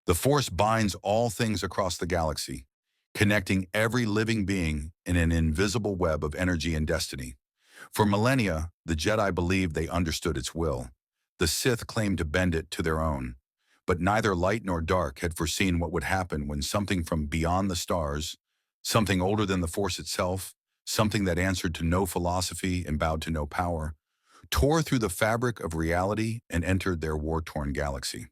The Force binds all things across the galaxy, connecting every living being in an invisible web of energy and destiny. For millennia, the Jedi believed they understood its will. The Sith claimed to bend it to their own. But neither light nor dark had foreseen what would happen when something from beyond the stars, something older than the Force itself, something that answered to no philosophy and bowed to no power, tore through the fabric of reality and entered their war-torn galaxy.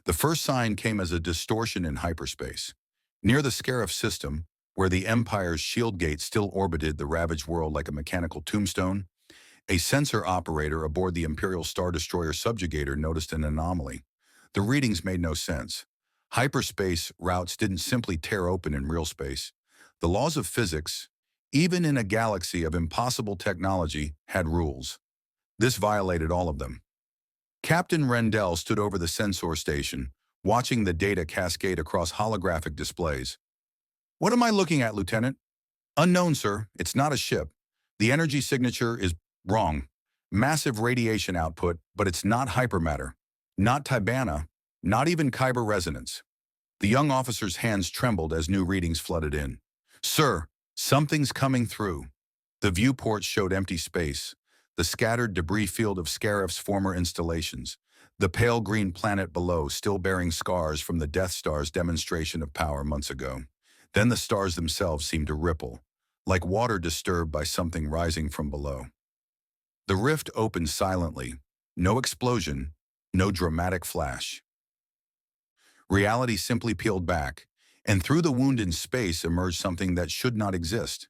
The first sign came as a distortion in hyperspace. Near the Scarif system, where the Empire's shield gate still orbited the ravaged world like a mechanical tombstone, a sensor operator aboard the Imperial Star Destroyer subjugator noticed an anomaly. The readings made no sense. Hyperspace routes didn't simply tear open in real space. The laws of physics, even in a galaxy of impossible technology, had rules. This violated all of them. Captain Rendell stood over the sensor station, watching the data cascade across holographic displays. "What am I looking at, Lieutenant?" "Unknown, sir. It's not a ship. The energy signature is wrong. Massive radiation output, but it's not hypermatter. Not Tibana, not even Kyber resonance." The young officer's hands trembled as new readings flooded in. "Sir, something's coming through." The viewport showed empty space, the scattered debris field of Scarif's former installations, the pale green planet below still bearing scars from the Death Star's demonstration of power months ago. Then the stars themselves seemed to ripple, like water disturbed by something rising from below. The rift opened silently, no explosion, no dramatic flash. Reality simply peeled back, and through the wound in space emerged something that should not exist.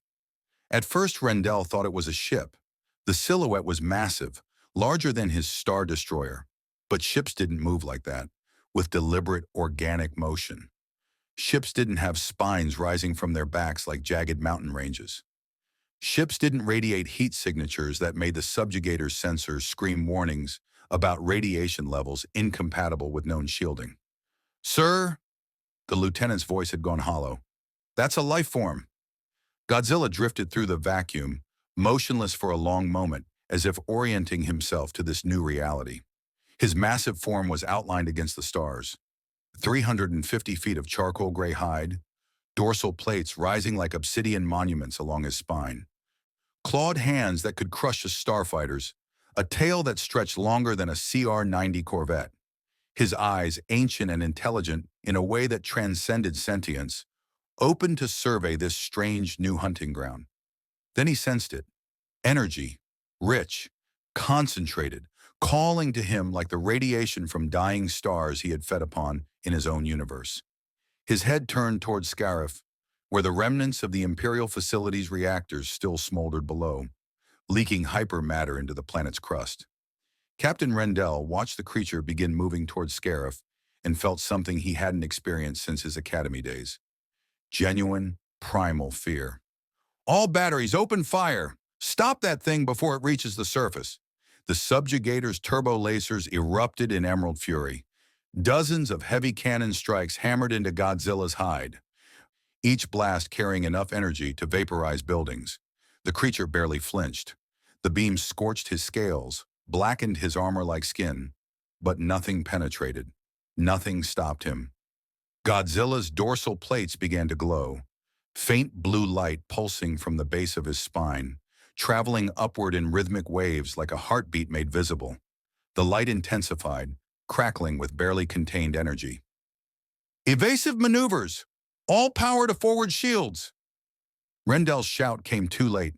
At first, Rendell thought it was a ship. The silhouette was massive, larger than his Star Destroyer. But ships didn't move like that, with deliberate, organic motion. Ships didn't have spines rising from their backs like jagged mountain ranges. Ships didn't radiate heat signatures that made the subjugator's sensors scream warnings about radiation levels incompatible with known shielding. "Sir," the lieutenant's voice had gone hollow, "that's a life form." Godzilla drifted through the vacuum, motionless for a long moment, as if orienting himself to this new reality. His massive form was outlined against the stars. 350 feet of charcoal gray hide, dorsal plates rising like obsidian monuments along his spine. Clawed hands that could crush a starfighter's, a tail that stretched longer than a CR-90 Corvette. His eyes, ancient and intelligent in a way that transcended sentience, open to survey this strange new hunting ground. Then he sensed it. Energy, rich, concentrated, calling to him like the radiation from dying stars he had fed upon in his own universe. His head turned toward Scarif, where the remnants of the Imperial facility's reactors still smoldered below, leaking hypermatter into the planet's crust. Captain Rendell watched the creature begin moving toward Scarif and felt something he hadn't experienced since his academy days. Genuine, primal fear. "All batteries, open fire! Stop that thing before it reaches the surface." The subjugator's turbo lasers erupted in emerald fury. Dozens of heavy cannon strikes hammered into Godzilla's hide, each blast carrying enough energy to vaporize buildings. The creature barely flinched. The beams scorched his scales, blackened his armor-like skin, but nothing penetrated. Nothing stopped him. Godzilla's dorsal plates began to glow, faint blue light pulsing from the base of his spine, traveling upward in rhythmic waves like a heartbeat made visible. The light intensified, crackling with barely contained energy. "Evasive maneuvers! All power to forward shields!" Rendell's shout came too late.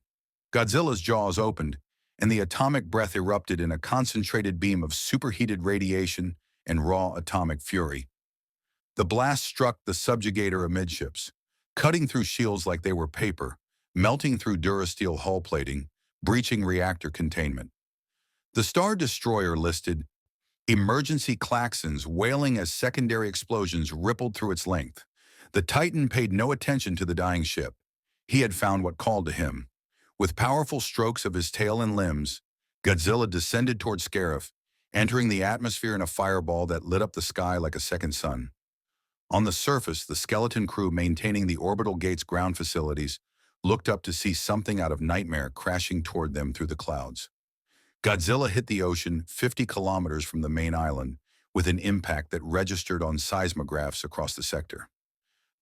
Godzilla's jaws opened, and the atomic breath erupted in a concentrated beam of superheated radiation and raw atomic fury. The blast struck the subjugator amidships, cutting through shields like they were paper, melting through durasteel hull plating, breaching reactor containment. The Star Destroyer listed emergency klaxons wailing as secondary explosions rippled through its length. The Titan paid no attention to the dying ship. He had found what called to him. With powerful strokes of his tail and limbs, Godzilla descended toward Scarif, entering the atmosphere in a fireball that lit up the sky like a second sun. On the surface, the skeleton crew maintaining the orbital gate's ground facilities looked up to see something out of nightmare crashing toward them through the clouds. Godzilla hit the ocean 50 kilometers from the main island, with an impact that registered on seismographs across the sector.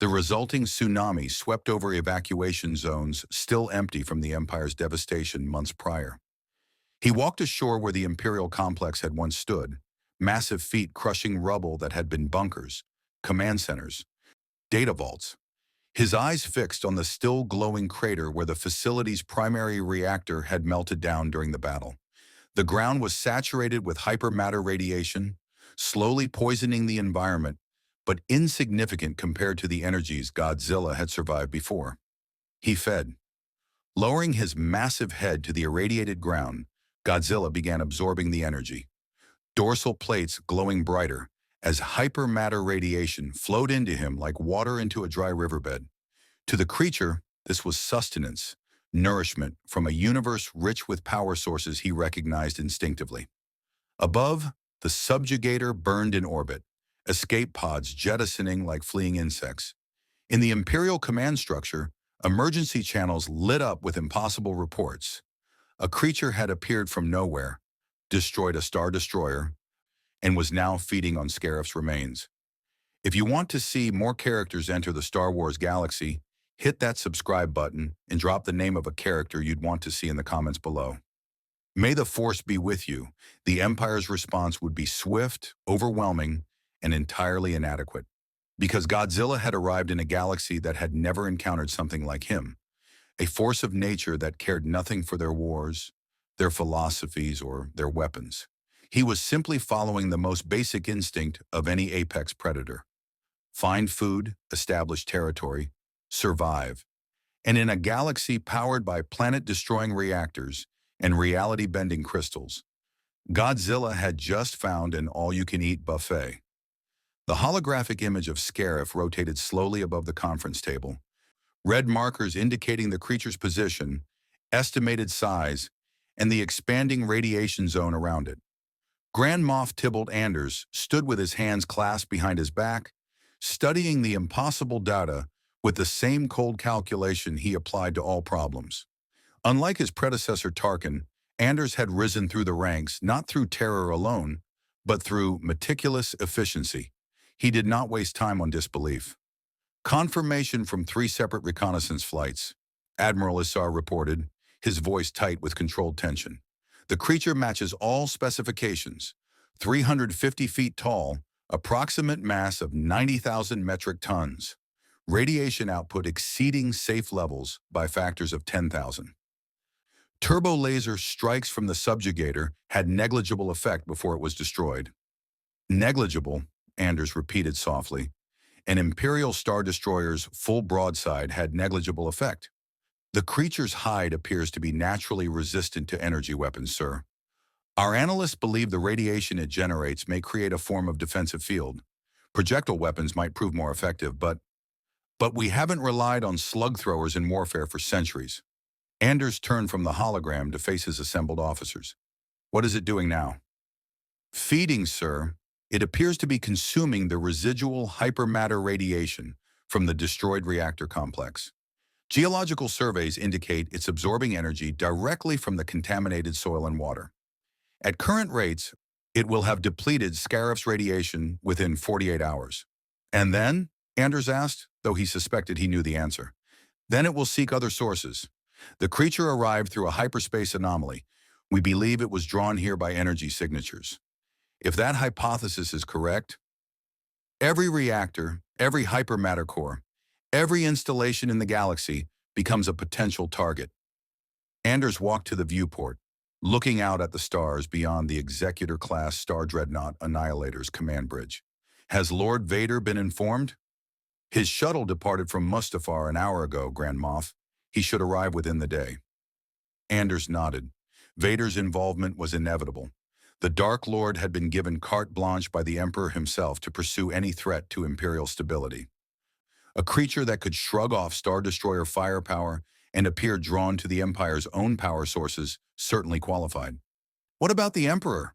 The resulting tsunami swept over evacuation zones still empty from the Empire's devastation months prior. He walked ashore where the Imperial complex had once stood, massive feet crushing rubble that had been bunkers, command centers, data vaults. His eyes fixed on the still glowing crater where the facility's primary reactor had melted down during the battle. The ground was saturated with hypermatter radiation, slowly poisoning the environment, but insignificant compared to the energies Godzilla had survived before. He fed. Lowering his massive head to the irradiated ground, Godzilla began absorbing the energy, dorsal plates glowing brighter as hypermatter radiation flowed into him like water into a dry riverbed. To the creature, this was sustenance, nourishment from a universe rich with power sources he recognized instinctively. Above, the subjugator burned in orbit, escape pods jettisoning like fleeing insects. In the Imperial command structure, emergency channels lit up with impossible reports. A creature had appeared from nowhere, destroyed a Star Destroyer, and was now feeding on Scarif's remains. If you want to see more characters enter the Star Wars galaxy, hit that subscribe button and drop the name of a character you'd want to see in the comments below. May the Force be with you. The Empire's response would be swift, overwhelming, and entirely inadequate. Because Godzilla had arrived in a galaxy that had never encountered something like him, a force of nature that cared nothing for their wars, their philosophies, or their weapons. He was simply following the most basic instinct of any apex predator. Find food, establish territory, survive. And in a galaxy powered by planet-destroying reactors and reality-bending crystals, Godzilla had just found an all-you-can-eat buffet. The holographic image of Scarif rotated slowly above the conference table, red markers indicating the creature's position, estimated size, and the expanding radiation zone around it. Grand Moff Tybalt Anders stood with his hands clasped behind his back, studying the impossible data with the same cold calculation he applied to all problems. Unlike his predecessor Tarkin, Anders had risen through the ranks not through terror alone, but through meticulous efficiency. He did not waste time on disbelief. Confirmation from 3 separate reconnaissance flights. Admiral Issar reported, his voice tight with controlled tension. The creature matches all specifications. 350 feet tall, approximate mass of 90,000 metric tons. Radiation output exceeding safe levels by factors of 10,000. Turbo laser strikes from the subjugator had negligible effect before it was destroyed. Negligible, Anders repeated softly. An Imperial Star Destroyer's full broadside had negligible effect. The creature's hide appears to be naturally resistant to energy weapons, sir. Our analysts believe the radiation it generates may create a form of defensive field. Projectile weapons might prove more effective, but we haven't relied on slug throwers in warfare for centuries. Anders turned from the hologram to face his assembled officers. What is it doing now? Feeding, sir. It appears to be consuming the residual hypermatter radiation from the destroyed reactor complex. Geological surveys indicate it's absorbing energy directly from the contaminated soil and water. At current rates, it will have depleted Scarif's radiation within 48 hours. And then, Anders asked, though he suspected he knew the answer. Then it will seek other sources. The creature arrived through a hyperspace anomaly. We believe it was drawn here by energy signatures. If that hypothesis is correct, every reactor, every hypermatter core, every installation in the galaxy becomes a potential target. Anders walked to the viewport, looking out at the stars beyond the Executor-class Star Dreadnought Annihilator's command bridge. Has Lord Vader been informed? His shuttle departed from Mustafar an hour ago, Grand Moff. He should arrive within the day. Anders nodded. Vader's involvement was inevitable. The Dark Lord had been given carte blanche by the Emperor himself to pursue any threat to Imperial stability. A creature that could shrug off Star Destroyer firepower and appear drawn to the Empire's own power sources certainly qualified. What about the Emperor?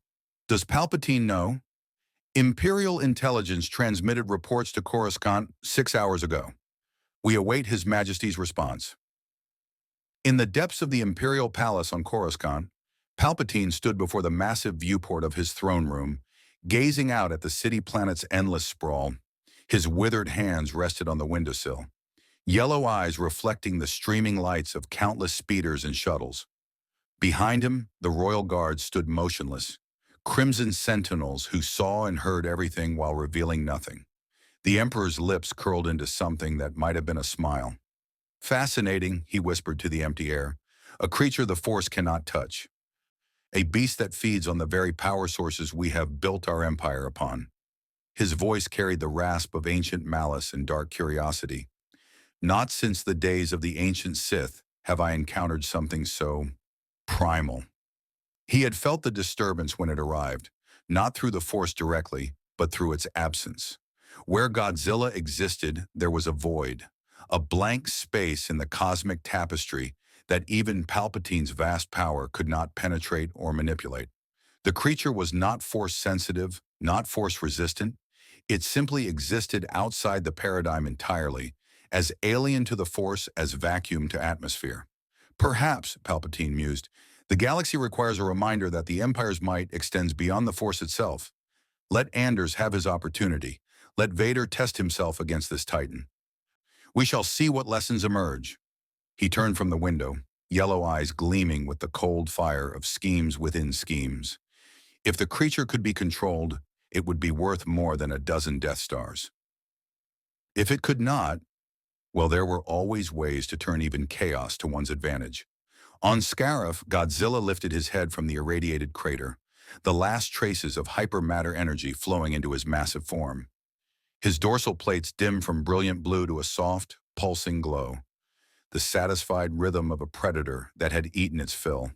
Does Palpatine know? Imperial intelligence transmitted reports to Coruscant 6 hours ago. We await His Majesty's response. In the depths of the Imperial Palace on Coruscant, Palpatine stood before the massive viewport of his throne room, Gazing out at the city planet's endless sprawl, his withered hands rested on the windowsill, yellow eyes reflecting the streaming lights of countless speeders and shuttles. Behind him, the royal guard stood motionless, crimson sentinels who saw and heard everything while revealing nothing. The emperor's lips curled into something that might have been a smile. Fascinating, he whispered to the empty air. A creature the Force cannot touch. A beast that feeds on the very power sources we have built our empire upon. His voice carried the rasp of ancient malice and dark curiosity. Not since the days of the ancient Sith have I encountered something so primal. He had felt the disturbance when it arrived, not through the Force directly, but through its absence. Where Godzilla existed, there was a void, a blank space in the cosmic tapestry that even Palpatine's vast power could not penetrate or manipulate. The creature was not Force-sensitive, not Force-resistant. It simply existed outside the paradigm entirely, as alien to the Force as vacuum to atmosphere. Perhaps, Palpatine mused, the galaxy requires a reminder that the Empire's might extends beyond the Force itself. Let Anders have his opportunity. Let Vader test himself against this Titan. We shall see what lessons emerge. He turned from the window, yellow eyes gleaming with the cold fire of schemes within schemes. If the creature could be controlled, it would be worth more than a dozen Death Stars. If it could not, well, there were always ways to turn even chaos to one's advantage. On Scarif, Godzilla lifted his head from the irradiated crater, the last traces of hypermatter energy flowing into his massive form. His dorsal plates dimmed from brilliant blue to a soft, pulsing glow, the satisfied rhythm of a predator that had eaten its fill.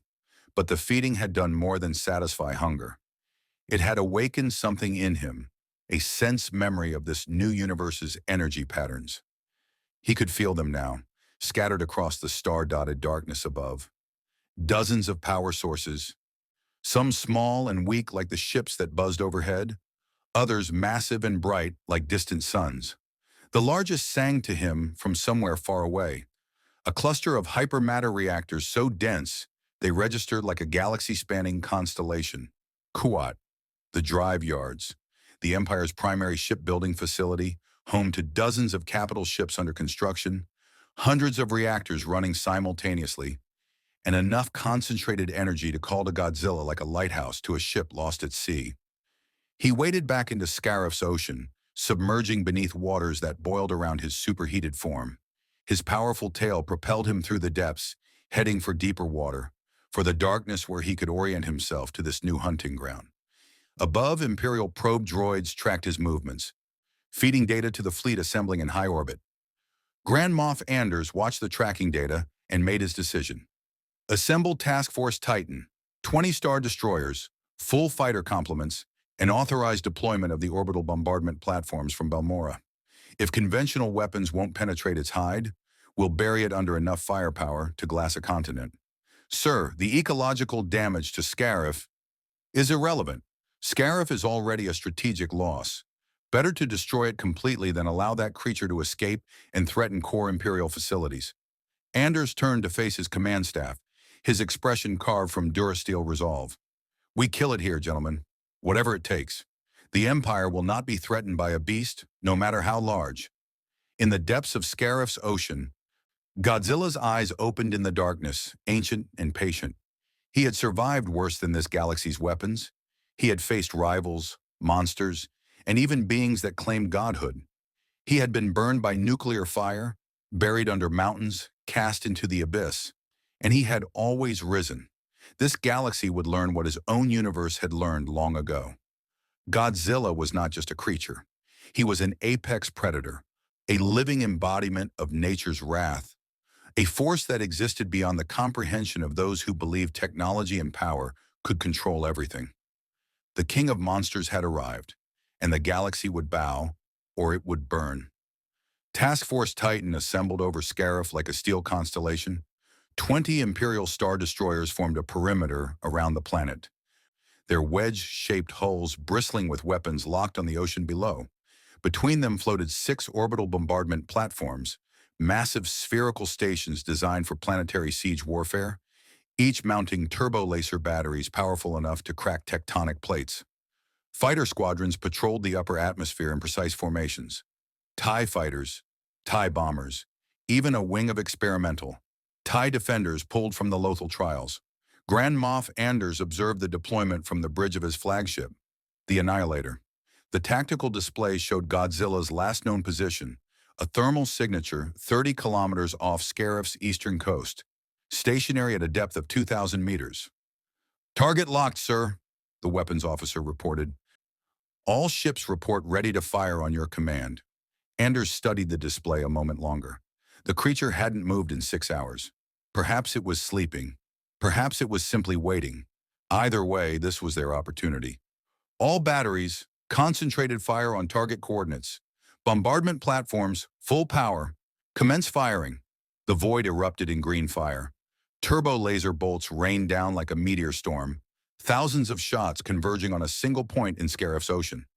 But the feeding had done more than satisfy hunger. It had awakened something in him, a sense memory of this new universe's energy patterns. He could feel them now, scattered across the star-dotted darkness above. Dozens of power sources, some small and weak like the ships that buzzed overhead, others massive and bright like distant suns. The largest sang to him from somewhere far away, a cluster of hypermatter reactors so dense they registered like a galaxy-spanning constellation. Kuat, the drive yards, the Empire's primary shipbuilding facility, home to dozens of capital ships under construction, hundreds of reactors running simultaneously, and enough concentrated energy to call to Godzilla like a lighthouse to a ship lost at sea. He waded back into Scarif's ocean, submerging beneath waters that boiled around his superheated form. His powerful tail propelled him through the depths, heading for deeper water, for the darkness where he could orient himself to this new hunting ground. Above, Imperial probe droids tracked his movements, feeding data to the fleet assembling in high orbit. Grand Moff Anders watched the tracking data and made his decision. Assemble Task Force Titan, 20-star destroyers, full fighter complements, and authorized deployment of the orbital bombardment platforms from Balmorra. If conventional weapons won't penetrate its hide, we'll bury it under enough firepower to glass a continent. Sir, the ecological damage to Scarif is irrelevant. Scarif is already a strategic loss. Better to destroy it completely than allow that creature to escape and threaten core Imperial facilities. Anders turned to face his command staff, his expression carved from Durasteel resolve. We kill it here, gentlemen. Whatever it takes. The Empire will not be threatened by a beast, no matter how large. In the depths of Scarif's ocean, Godzilla's eyes opened in the darkness, ancient and patient. He had survived worse than this galaxy's weapons. He had faced rivals, monsters, and even beings that claimed godhood. He had been burned by nuclear fire, buried under mountains, cast into the abyss. And he had always risen. This galaxy would learn what his own universe had learned long ago. Godzilla was not just a creature. He was an apex predator, a living embodiment of nature's wrath, a force that existed beyond the comprehension of those who believed technology and power could control everything. The king of monsters had arrived, and the galaxy would bow, or it would burn. Task Force Titan assembled over Scarif like a steel constellation. 20 Imperial Star Destroyers formed a perimeter around the planet, their wedge-shaped hulls bristling with weapons locked on the ocean below. Between them floated 6 orbital bombardment platforms, massive spherical stations designed for planetary siege warfare, each mounting turbo-laser batteries powerful enough to crack tectonic plates. Fighter squadrons patrolled the upper atmosphere in precise formations. TIE fighters, TIE bombers, even a wing of experimental TIE defenders pulled from the Lothal trials. Grand Moff Anders observed the deployment from the bridge of his flagship, the Annihilator. The tactical display showed Godzilla's last known position, a thermal signature 30 kilometers off Scarif's eastern coast, stationary at a depth of 2,000 meters. "Target locked, sir," the weapons officer reported. "All ships report ready to fire on your command." Anders studied the display a moment longer. The creature hadn't moved in 6 hours. Perhaps it was sleeping. Perhaps it was simply waiting. Either way, this was their opportunity. "All batteries, concentrated fire on target coordinates. Bombardment platforms, full power. Commence firing." The void erupted in green fire. Turbo laser bolts rained down like a meteor storm, thousands of shots converging on a single point in Scarif's ocean.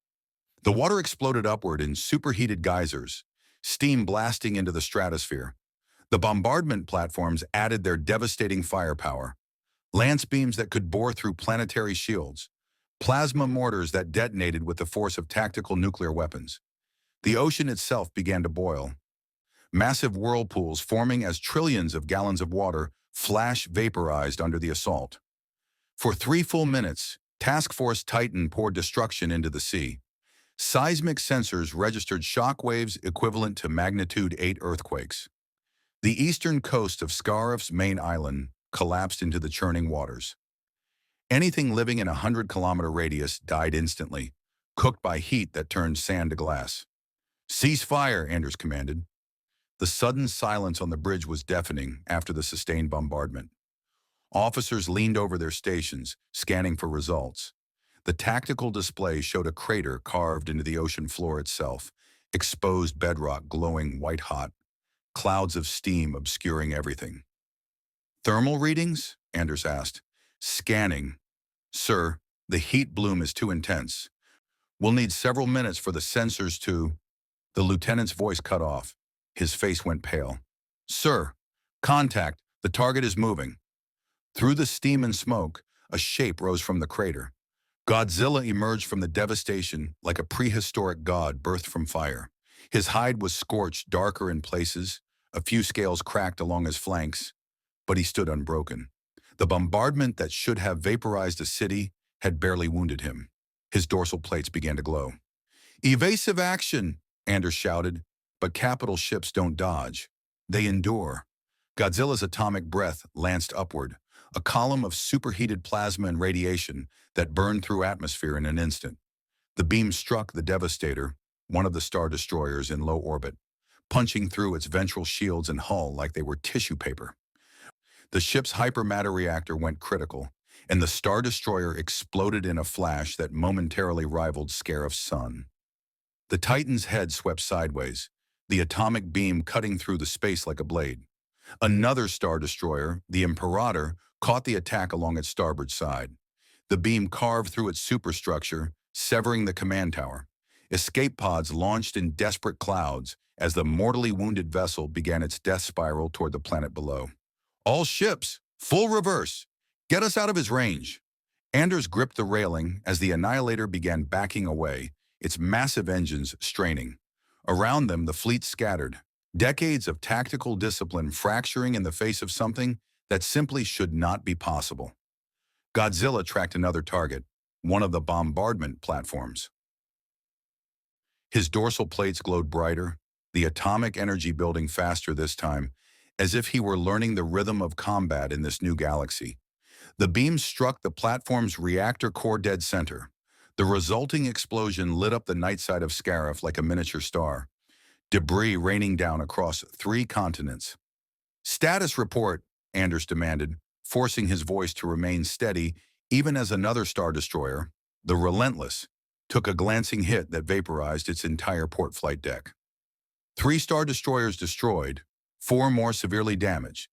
The water exploded upward in superheated geysers, steam blasting into the stratosphere. The bombardment platforms added their devastating firepower. Lance beams that could bore through planetary shields. Plasma mortars that detonated with the force of tactical nuclear weapons. The ocean itself began to boil. Massive whirlpools forming as trillions of gallons of water flash vaporized under the assault. For 3 full minutes, Task Force Titan poured destruction into the sea. Seismic sensors registered shock waves equivalent to magnitude 8 earthquakes. The eastern coast of Scarif's main island collapsed into the churning waters. Anything living in a 100-kilometer radius died instantly, cooked by heat that turned sand to glass. "Cease fire," Anders commanded. The sudden silence on the bridge was deafening after the sustained bombardment. Officers leaned over their stations, scanning for results. The tactical display showed a crater carved into the ocean floor itself, exposed bedrock glowing white-hot, clouds of steam obscuring everything. "Thermal readings?" Anders asked. "Scanning. Sir, the heat bloom is too intense. We'll need several minutes for the sensors to—" The lieutenant's voice cut off. His face went pale. "Sir, contact. The target is moving." Through the steam and smoke, a shape rose from the crater. Godzilla emerged from the devastation like a prehistoric god birthed from fire. His hide was scorched darker in places, a few scales cracked along his flanks, but he stood unbroken. The bombardment that should have vaporized a city had barely wounded him. His dorsal plates began to glow. "Evasive action," Anders shouted, but capital ships don't dodge. They endure. Godzilla's atomic breath lanced upward, a column of superheated plasma and radiation that burned through atmosphere in an instant. The beam struck the Devastator, one of the Star Destroyers in low orbit, punching through its ventral shields and hull like they were tissue paper. The ship's hypermatter reactor went critical, and the Star Destroyer exploded in a flash that momentarily rivaled Scarif's sun. The Titan's head swept sideways, the atomic beam cutting through the space like a blade. Another Star Destroyer, the Imperator, caught the attack along its starboard side. The beam carved through its superstructure, severing the command tower. Escape pods launched in desperate clouds as the mortally wounded vessel began its death spiral toward the planet below. "All ships, full reverse. Get us out of his range." Anders gripped the railing as the Annihilator began backing away, its massive engines straining. Around them, the fleet scattered, decades of tactical discipline fracturing in the face of something that simply should not be possible. Godzilla tracked another target, one of the bombardment platforms. His dorsal plates glowed brighter, the atomic energy building faster this time, as if he were learning the rhythm of combat in this new galaxy. The beam struck the platform's reactor core dead center. The resulting explosion lit up the night side of Scarif like a miniature star, debris raining down across 3 continents. "Status report," Anders demanded, forcing his voice to remain steady even as another Star Destroyer, the Relentless, took a glancing hit that vaporized its entire port flight deck. 3 Star Destroyers destroyed, 4 more severely damaged,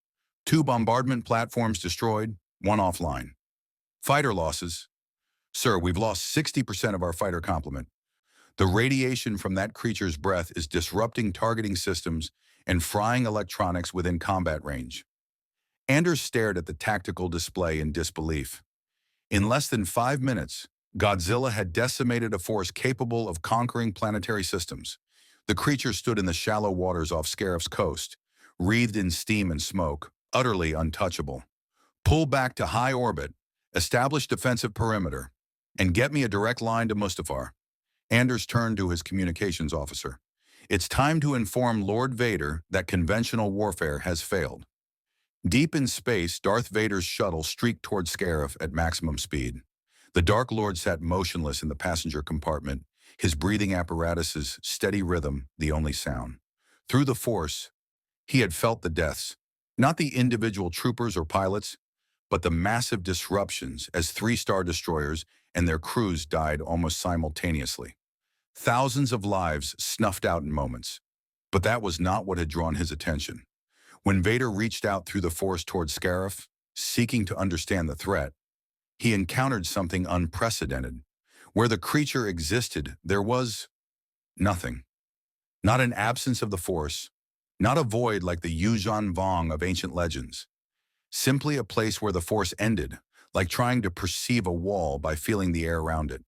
2 bombardment platforms destroyed, 1 offline. Fighter losses. "Sir, we've lost 60% of our fighter complement. The radiation from that creature's breath is disrupting targeting systems and frying electronics within combat range." Anders stared at the tactical display in disbelief. In less than 5 minutes, Godzilla had decimated a force capable of conquering planetary systems. The creature stood in the shallow waters off Scarif's coast, wreathed in steam and smoke, utterly untouchable. Pull back to high orbit, establish defensive perimeter, and get me a direct line to Mustafar. Anders turned to his communications officer. It's time to inform Lord Vader that conventional warfare has failed. Deep in space, Darth Vader's shuttle streaked toward Scarif at maximum speed. The Dark Lord sat motionless in the passenger compartment, his breathing apparatus's steady rhythm the only sound. Through the Force, he had felt the deaths, not the individual troopers or pilots, but the massive disruptions as three-star destroyers and their crews died almost simultaneously. Thousands of lives snuffed out in moments. But that was not what had drawn his attention. When Vader reached out through the Force toward Scarif, seeking to understand the threat, he encountered something unprecedented. Where the creature existed, there was nothing. Not an absence of the Force, not a void like the Yuuzhan Vong of ancient legends. Simply a place where the Force ended, like trying to perceive a wall by feeling the air around it.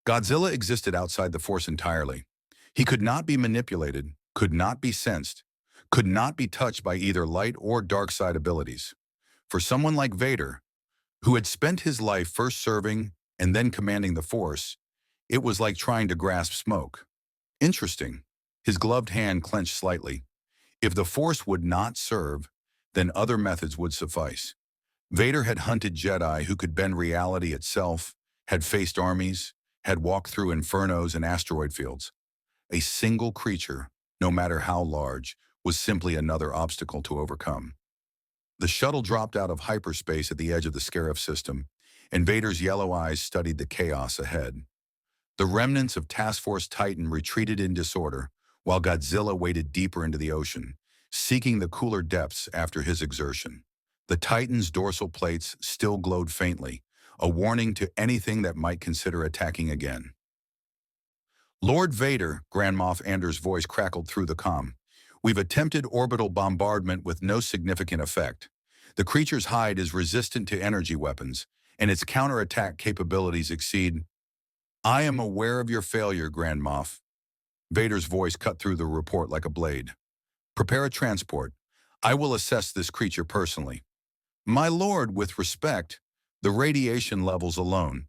Godzilla existed outside the Force entirely. He could not be manipulated, could not be sensed, could not be touched by either light or dark side abilities. For someone like Vader, who had spent his life first serving and then commanding the Force, it was like trying to grasp smoke. Interesting. His gloved hand clenched slightly. If the Force would not serve, then other methods would suffice. Vader had hunted Jedi who could bend reality itself, had faced armies, had walked through infernos and asteroid fields. A single creature, no matter how large, was simply another obstacle to overcome. The shuttle dropped out of hyperspace at the edge of the Scarif system, and Vader's yellow eyes studied the chaos ahead. The remnants of Task Force Titan retreated in disorder, while Godzilla waded deeper into the ocean, seeking the cooler depths after his exertion. The Titan's dorsal plates still glowed faintly, a warning to anything that might consider attacking again. Lord Vader, Grand Moff Anders' voice crackled through the comm. We've attempted orbital bombardment with no significant effect. The creature's hide is resistant to energy weapons, and its counterattack capabilities exceed. I am aware of your failure, Grand Moff. Vader's voice cut through the report like a blade. Prepare a transport. I will assess this creature personally. My lord, with respect, the radiation levels alone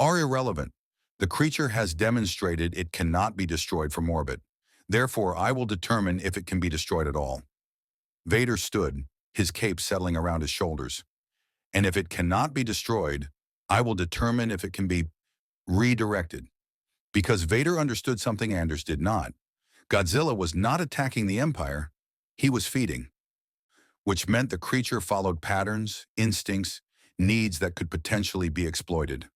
are irrelevant. The creature has demonstrated it cannot be destroyed from orbit. Therefore, I will determine if it can be destroyed at all. Vader stood, his cape settling around his shoulders. And if it cannot be destroyed, I will determine if it can be redirected. Because Vader understood something Anders did not. Godzilla was not attacking the Empire, he was feeding. Which meant the creature followed patterns, instincts, needs that could potentially be exploited.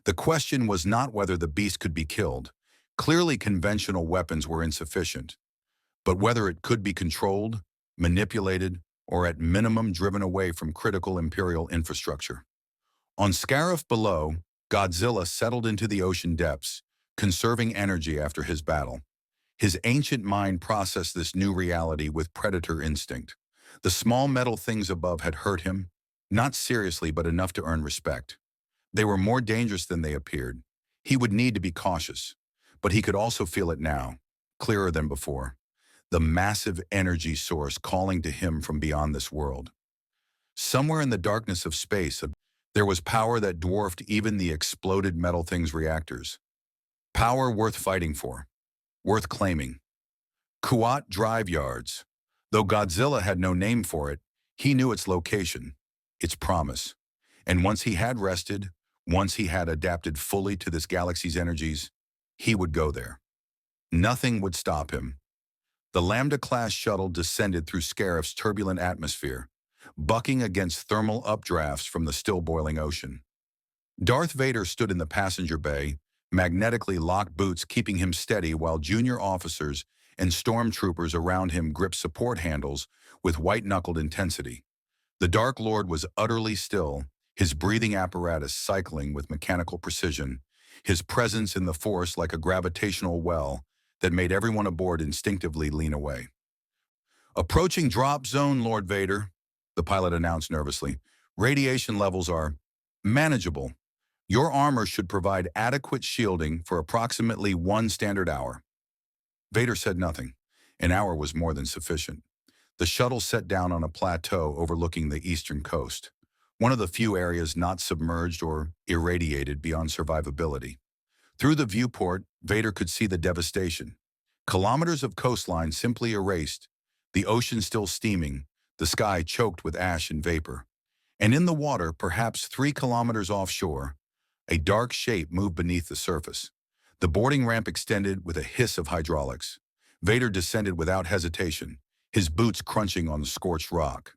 The question was not whether the beast could be killed. Clearly conventional weapons were insufficient. But whether it could be controlled, manipulated, or at minimum driven away from critical Imperial infrastructure. On Scarif below, Godzilla settled into the ocean depths, conserving energy after his battle. His ancient mind processed this new reality with predator instinct. The small metal things above had hurt him, not seriously but enough to earn respect. They were more dangerous than they appeared. He would need to be cautious. But he could also feel it now, clearer than before. The massive energy source calling to him from beyond this world. Somewhere in the darkness of space, there was power that dwarfed even the exploded metal thing's reactors. Power worth fighting for, worth claiming. Kuat Drive Yards. Though Godzilla had no name for it, he knew its location, its promise. And once he had rested, once he had adapted fully to this galaxy's energies, he would go there. Nothing would stop him. The Lambda-class shuttle descended through Scarif's turbulent atmosphere, bucking against thermal updrafts from the still-boiling ocean. Darth Vader stood in the passenger bay, magnetically locked boots keeping him steady while junior officers and stormtroopers around him gripped support handles with white-knuckled intensity. The Dark Lord was utterly still, his breathing apparatus cycling with mechanical precision, his presence in the Force like a gravitational well that made everyone aboard instinctively lean away. Approaching drop zone, Lord Vader, the pilot announced nervously. Radiation levels are manageable. Your armor should provide adequate shielding for approximately 1 standard hour. Vader said nothing. An hour was more than sufficient. The shuttle set down on a plateau overlooking the eastern coast, one of the few areas not submerged or irradiated beyond survivability. Through the viewport, Vader could see the devastation. Kilometers of coastline simply erased, the ocean still steaming, the sky choked with ash and vapor. And in the water, perhaps 3 kilometers offshore, a dark shape moved beneath the surface. The boarding ramp extended with a hiss of hydraulics. Vader descended without hesitation, his boots crunching on the scorched rock.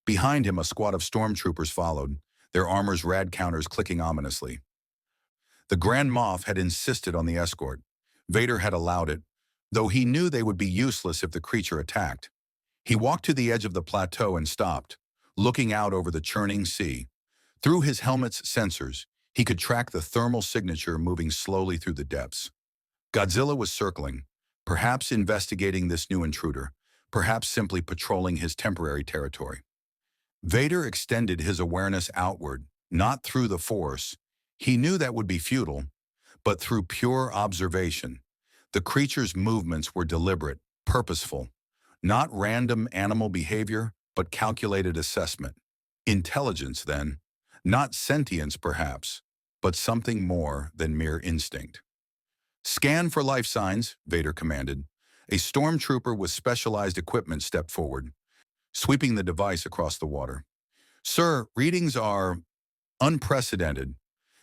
Behind him, a squad of stormtroopers followed, their armor's rad counters clicking ominously. The Grand Moff had insisted on the escort. Vader had allowed it, though he knew they would be useless if the creature attacked. He walked to the edge of the plateau and stopped, looking out over the churning sea. Through his helmet's sensors, he could track the thermal signature moving slowly through the depths. Godzilla was circling, perhaps investigating this new intruder, perhaps simply patrolling his temporary territory. Vader extended his awareness outward, not through the Force. He knew that would be futile, but through pure observation. The creature's movements were deliberate, purposeful, not random animal behavior, but calculated assessment. Intelligence, then, not sentience perhaps, but something more than mere instinct. Scan for life signs, Vader commanded. A stormtrooper with specialized equipment stepped forward, sweeping the device across the water. Sir, readings are unprecedented.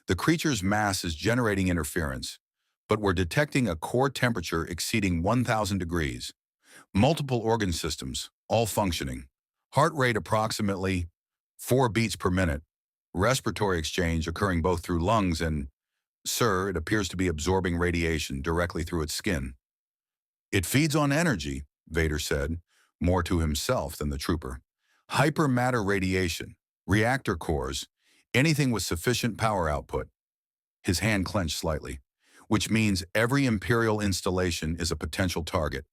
The creature's mass is generating interference, but we're detecting a core temperature exceeding 1,000 degrees. Multiple organ systems, all functioning. Heart rate approximately 4 beats per minute. Respiratory exchange occurring both through lungs and, sir, it appears to be absorbing radiation directly through its skin. It feeds on energy, Vader said, more to himself than the trooper. Hypermatter radiation, reactor cores, anything with sufficient power output. His hand clenched slightly, which means every Imperial installation is a potential target.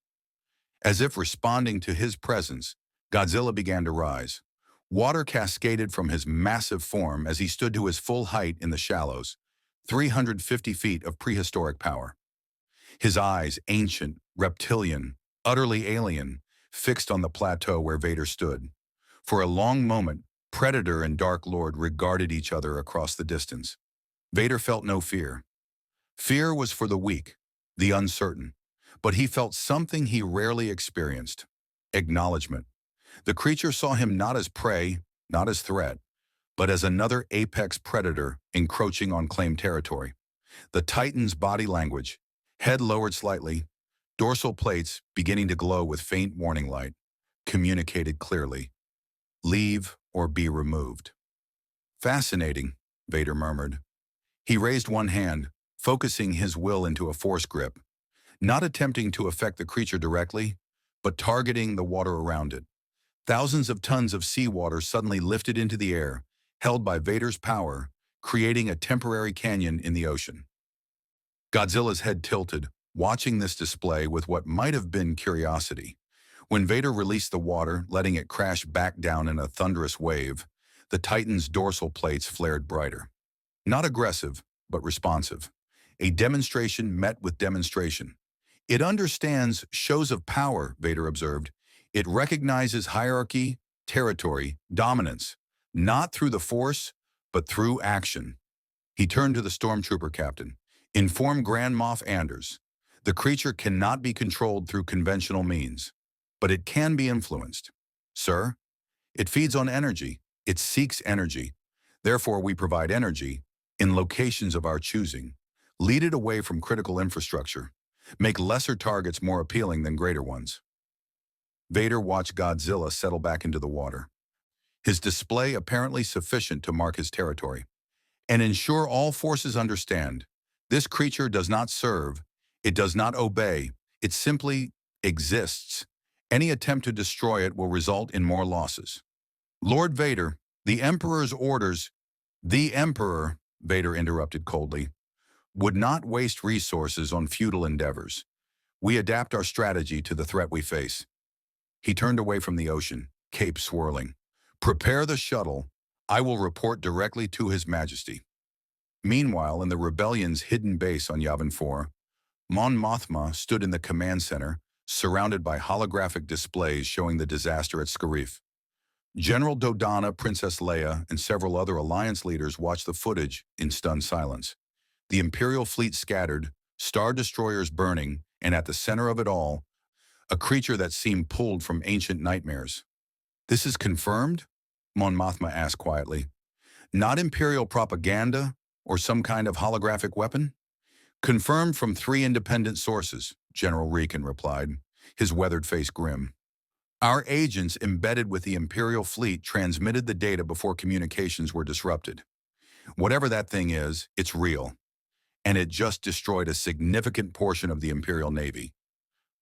As if responding to his presence, Godzilla began to rise. Water cascaded from his massive form as he stood to his full height in the shallows, 350 feet of prehistoric power. His eyes, ancient, reptilian, utterly alien, fixed on the plateau where Vader stood. For a long moment, Predator and Dark Lord regarded each other across the distance. Vader felt no fear. Fear was for the weak, the uncertain. But he felt something he rarely experienced: acknowledgement. The creature saw him not as prey, not as threat, but as another apex predator encroaching on claimed territory. The Titan's body language, head lowered slightly, dorsal plates beginning to glow with faint warning light, communicated clearly. Leave or be removed. Fascinating, Vader murmured. He raised one hand, focusing his will into a force grip, not attempting to affect the creature directly, but targeting the water around it. Thousands of tons of seawater suddenly lifted into the air, held by Vader's power, creating a temporary canyon in the ocean. Godzilla's head tilted, watching this display with what might have been curiosity. When Vader released the water, letting it crash back down in a thunderous wave, the Titan's dorsal plates flared brighter. Not aggressive, but responsive. A demonstration met with demonstration. It understands shows of power, Vader observed. It recognizes hierarchy, territory, dominance, not through the Force, but through action. He turned to the stormtrooper captain. Inform Grand Moff Anders. The creature cannot be controlled through conventional means, but it can be influenced. Sir, it feeds on energy. It seeks energy. Therefore, we provide energy in locations of our choosing. Lead it away from critical infrastructure. Make lesser targets more appealing than greater ones. Vader watched Godzilla settle back into the water, his display apparently sufficient to mark his territory, and ensure all forces understand. This creature does not serve, it does not obey, it simply exists. Any attempt to destroy it will result in more losses. Lord Vader, the Emperor's orders. The Emperor, Vader interrupted coldly, would not waste resources on futile endeavors. We adapt our strategy to the threat we face. He turned away from the ocean, cape swirling. Prepare the shuttle. I will report directly to His Majesty. Meanwhile, in the rebellion's hidden base on Yavin 4, Mon Mothma stood in the command center, surrounded by holographic displays showing the disaster at Scarif. General Dodonna, Princess Leia, and several other Alliance leaders watched the footage in stunned silence. The Imperial fleet scattered, star destroyers burning, and at the center of it all, a creature that seemed pulled from ancient nightmares. "This is confirmed?" Mon Mothma asked quietly. "Not Imperial propaganda or some kind of holographic weapon?" "Confirmed from 3 independent sources," General Riken replied, his weathered face grim. "Our agents embedded with the Imperial fleet transmitted the data before communications were disrupted. Whatever that thing is, it's real, and it just destroyed a significant portion of the Imperial Navy."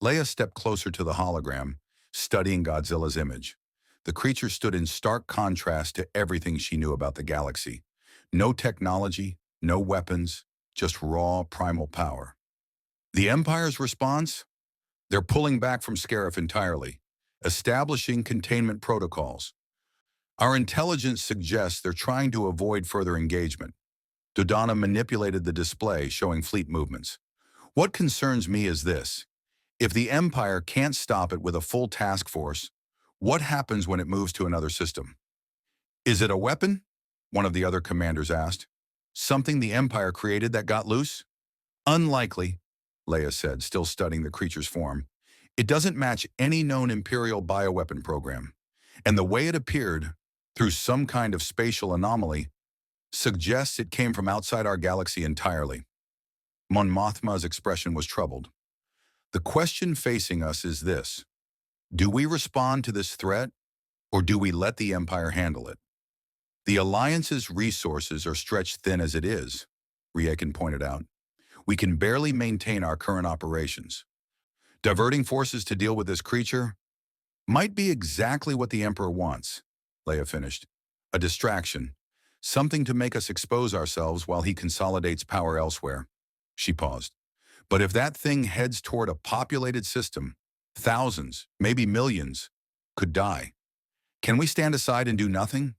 Leia stepped closer to the hologram, studying Godzilla's image. The creature stood in stark contrast to everything she knew about the galaxy. No technology, no weapons, just raw, primal power. The Empire's response? They're pulling back from Scarif entirely, establishing containment protocols. Our intelligence suggests they're trying to avoid further engagement. Dodonna manipulated the display, showing fleet movements. "What concerns me is this. If the Empire can't stop it with a full task force, what happens when it moves to another system?" "Is it a weapon?" one of the other commanders asked. "Something the Empire created that got loose?" "Unlikely," Leia said, still studying the creature's form. "It doesn't match any known Imperial bioweapon program. And the way it appeared, through some kind of spatial anomaly, suggests it came from outside our galaxy entirely." Mon Mothma's expression was troubled. "The question facing us is this. Do we respond to this threat, or do we let the Empire handle it? The Alliance's resources are stretched thin as it is," Rieken pointed out. "We can barely maintain our current operations. Diverting forces to deal with this creature might be exactly what the Emperor wants," Leia finished. "A distraction. Something to make us expose ourselves while he consolidates power elsewhere." She paused. "But if that thing heads toward a populated system, thousands, maybe millions, could die. Can we stand aside and do nothing?"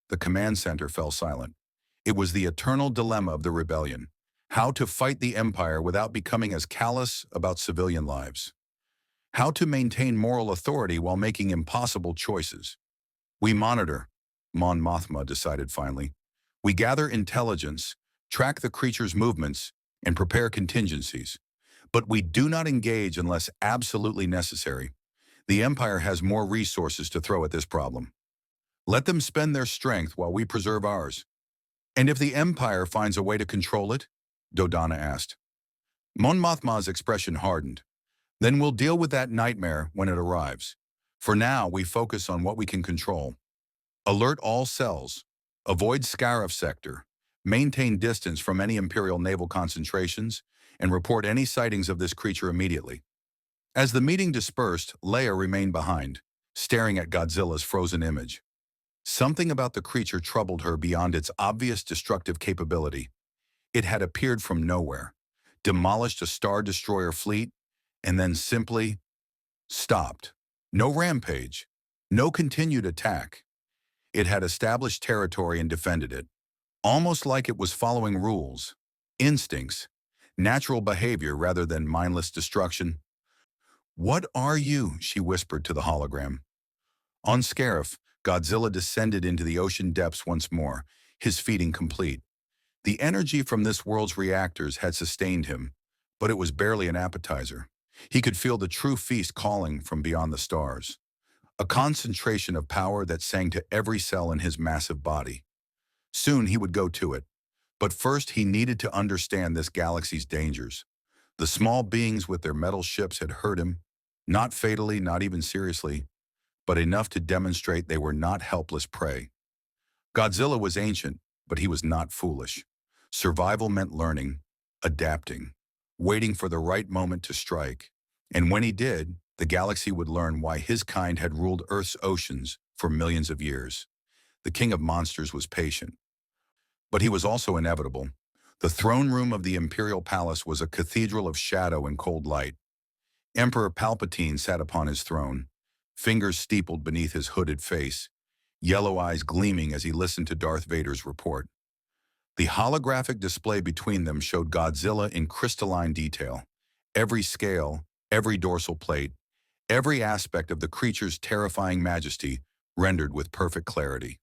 The command center fell silent. It was the eternal dilemma of the rebellion: how to fight the Empire without becoming as callous about civilian lives. How to maintain moral authority while making impossible choices. "We monitor," Mon Mothma decided finally. "We gather intelligence, track the creature's movements, and prepare contingencies. But we do not engage unless absolutely necessary. The Empire has more resources to throw at this problem. Let them spend their strength while we preserve ours." "And if the Empire finds a way to control it?" Dodonna asked. Mon Mothma's expression hardened. "Then we'll deal with that nightmare when it arrives. For now, we focus on what we can control. Alert all cells. Avoid Scarif sector. Maintain distance from any Imperial naval concentrations, and report any sightings of this creature immediately." As the meeting dispersed, Leia remained behind, staring at Godzilla's frozen image. Something about the creature troubled her beyond its obvious destructive capability. It had appeared from nowhere, demolished a Star Destroyer fleet, and then simply stopped. No rampage, no continued attack. It had established territory and defended it, almost like it was following rules, instincts, natural behavior rather than mindless destruction. "What are you?" she whispered to the hologram. On Scarif, Godzilla descended into the ocean depths once more, his feeding complete. The energy from this world's reactors had sustained him, but it was barely an appetizer. He could feel the true feast calling from beyond the stars, a concentration of power that sang to every cell in his massive body. Soon he would go to it, but first he needed to understand this galaxy's dangers. The small beings with their metal ships had hurt him, not fatally, not even seriously, but enough to demonstrate they were not helpless prey. Godzilla was ancient, but he was not foolish. Survival meant learning, adapting, waiting for the right moment to strike. And when he did, the galaxy would learn why his kind had ruled Earth's oceans for millions of years. The King of Monsters was patient, but he was also inevitable. The throne room of the Imperial Palace was a cathedral of shadow and cold light. Emperor Palpatine sat upon his throne, fingers steepled beneath his hooded face, yellow eyes gleaming as he listened to Darth Vader's report. The holographic display between them showed Godzilla in crystalline detail. Every scale, every dorsal plate, every aspect of the creature's terrifying majesty rendered with perfect clarity.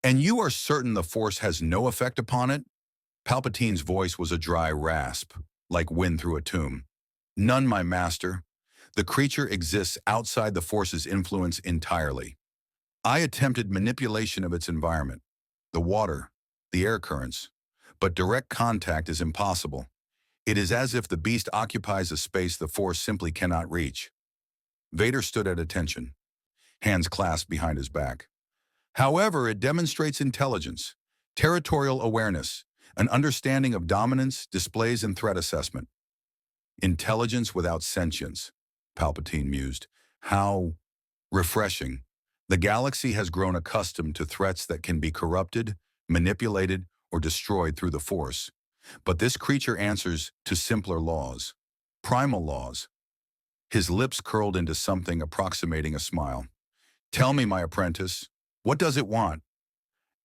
And you are certain the Force has no effect upon it? Palpatine's voice was a dry rasp, like wind through a tomb. None, my master. The creature exists outside the Force's influence entirely. I attempted manipulation of its environment, the water, the air currents, but direct contact is impossible. It is as if the beast occupies a space the Force simply cannot reach. Vader stood at attention, hands clasped behind his back. However, it demonstrates intelligence, territorial awareness, an understanding of dominance, displays, and threat assessment. Intelligence without sentience, Palpatine mused. How refreshing. The galaxy has grown accustomed to threats that can be corrupted, manipulated, or destroyed through the Force. But this creature answers to simpler laws, primal laws. His lips curled into something approximating a smile. Tell me, my apprentice, what does it want?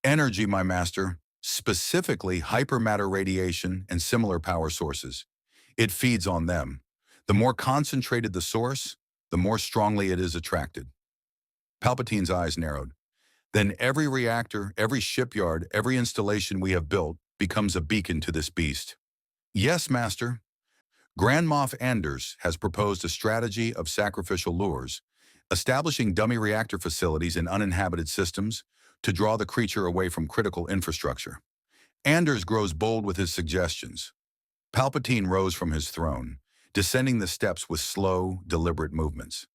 Energy, my master, specifically hypermatter radiation and similar power sources. It feeds on them. The more concentrated the source, the more strongly it is attracted. Palpatine's eyes narrowed. Then every reactor, every shipyard, every installation we have built becomes a beacon to this beast. Yes, master. Grand Moff Anders has proposed a strategy of sacrificial lures, establishing dummy reactor facilities in uninhabited systems to draw the creature away from critical infrastructure. Anders grows bold with his suggestions. Palpatine rose from his throne, descending the steps with slow, deliberate movements.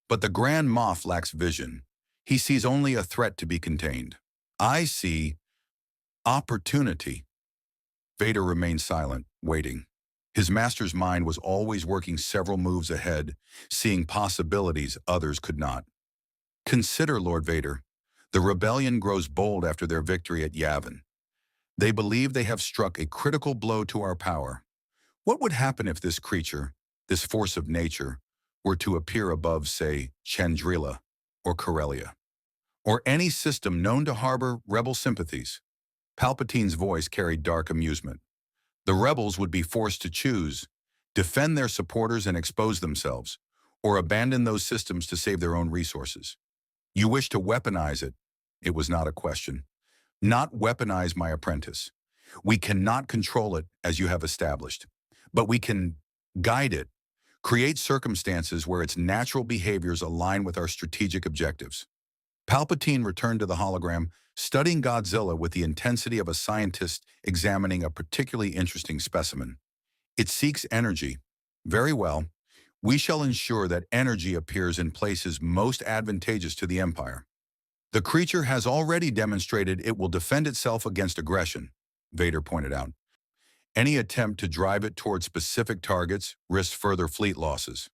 But the Grand Moff lacks vision. He sees only a threat to be contained. I see opportunity. Vader remained silent, waiting. His master's mind was always working several moves ahead, seeing possibilities others could not. Consider, Lord Vader. The rebellion grows bold after their victory at Yavin. They believe they have struck a critical blow to our power. What would happen if this creature, this force of nature, were to appear above, say, Chandrila or Corellia, or any system known to harbor rebel sympathies? Palpatine's voice carried dark amusement. The rebels would be forced to choose, defend their supporters and expose themselves, or abandon those systems to save their own resources. You wish to weaponize it. It was not a question. Not weaponize, my apprentice. We cannot control it, as you have established, but we can guide it, create circumstances where its natural behaviors align with our strategic objectives. Palpatine returned to the hologram, studying Godzilla with the intensity of a scientist examining a particularly interesting specimen. It seeks energy. Very well. We shall ensure that energy appears in places most advantageous to the Empire. The creature has already demonstrated it will defend itself against aggression, Vader pointed out. Any attempt to drive it toward specific targets risks further fleet losses.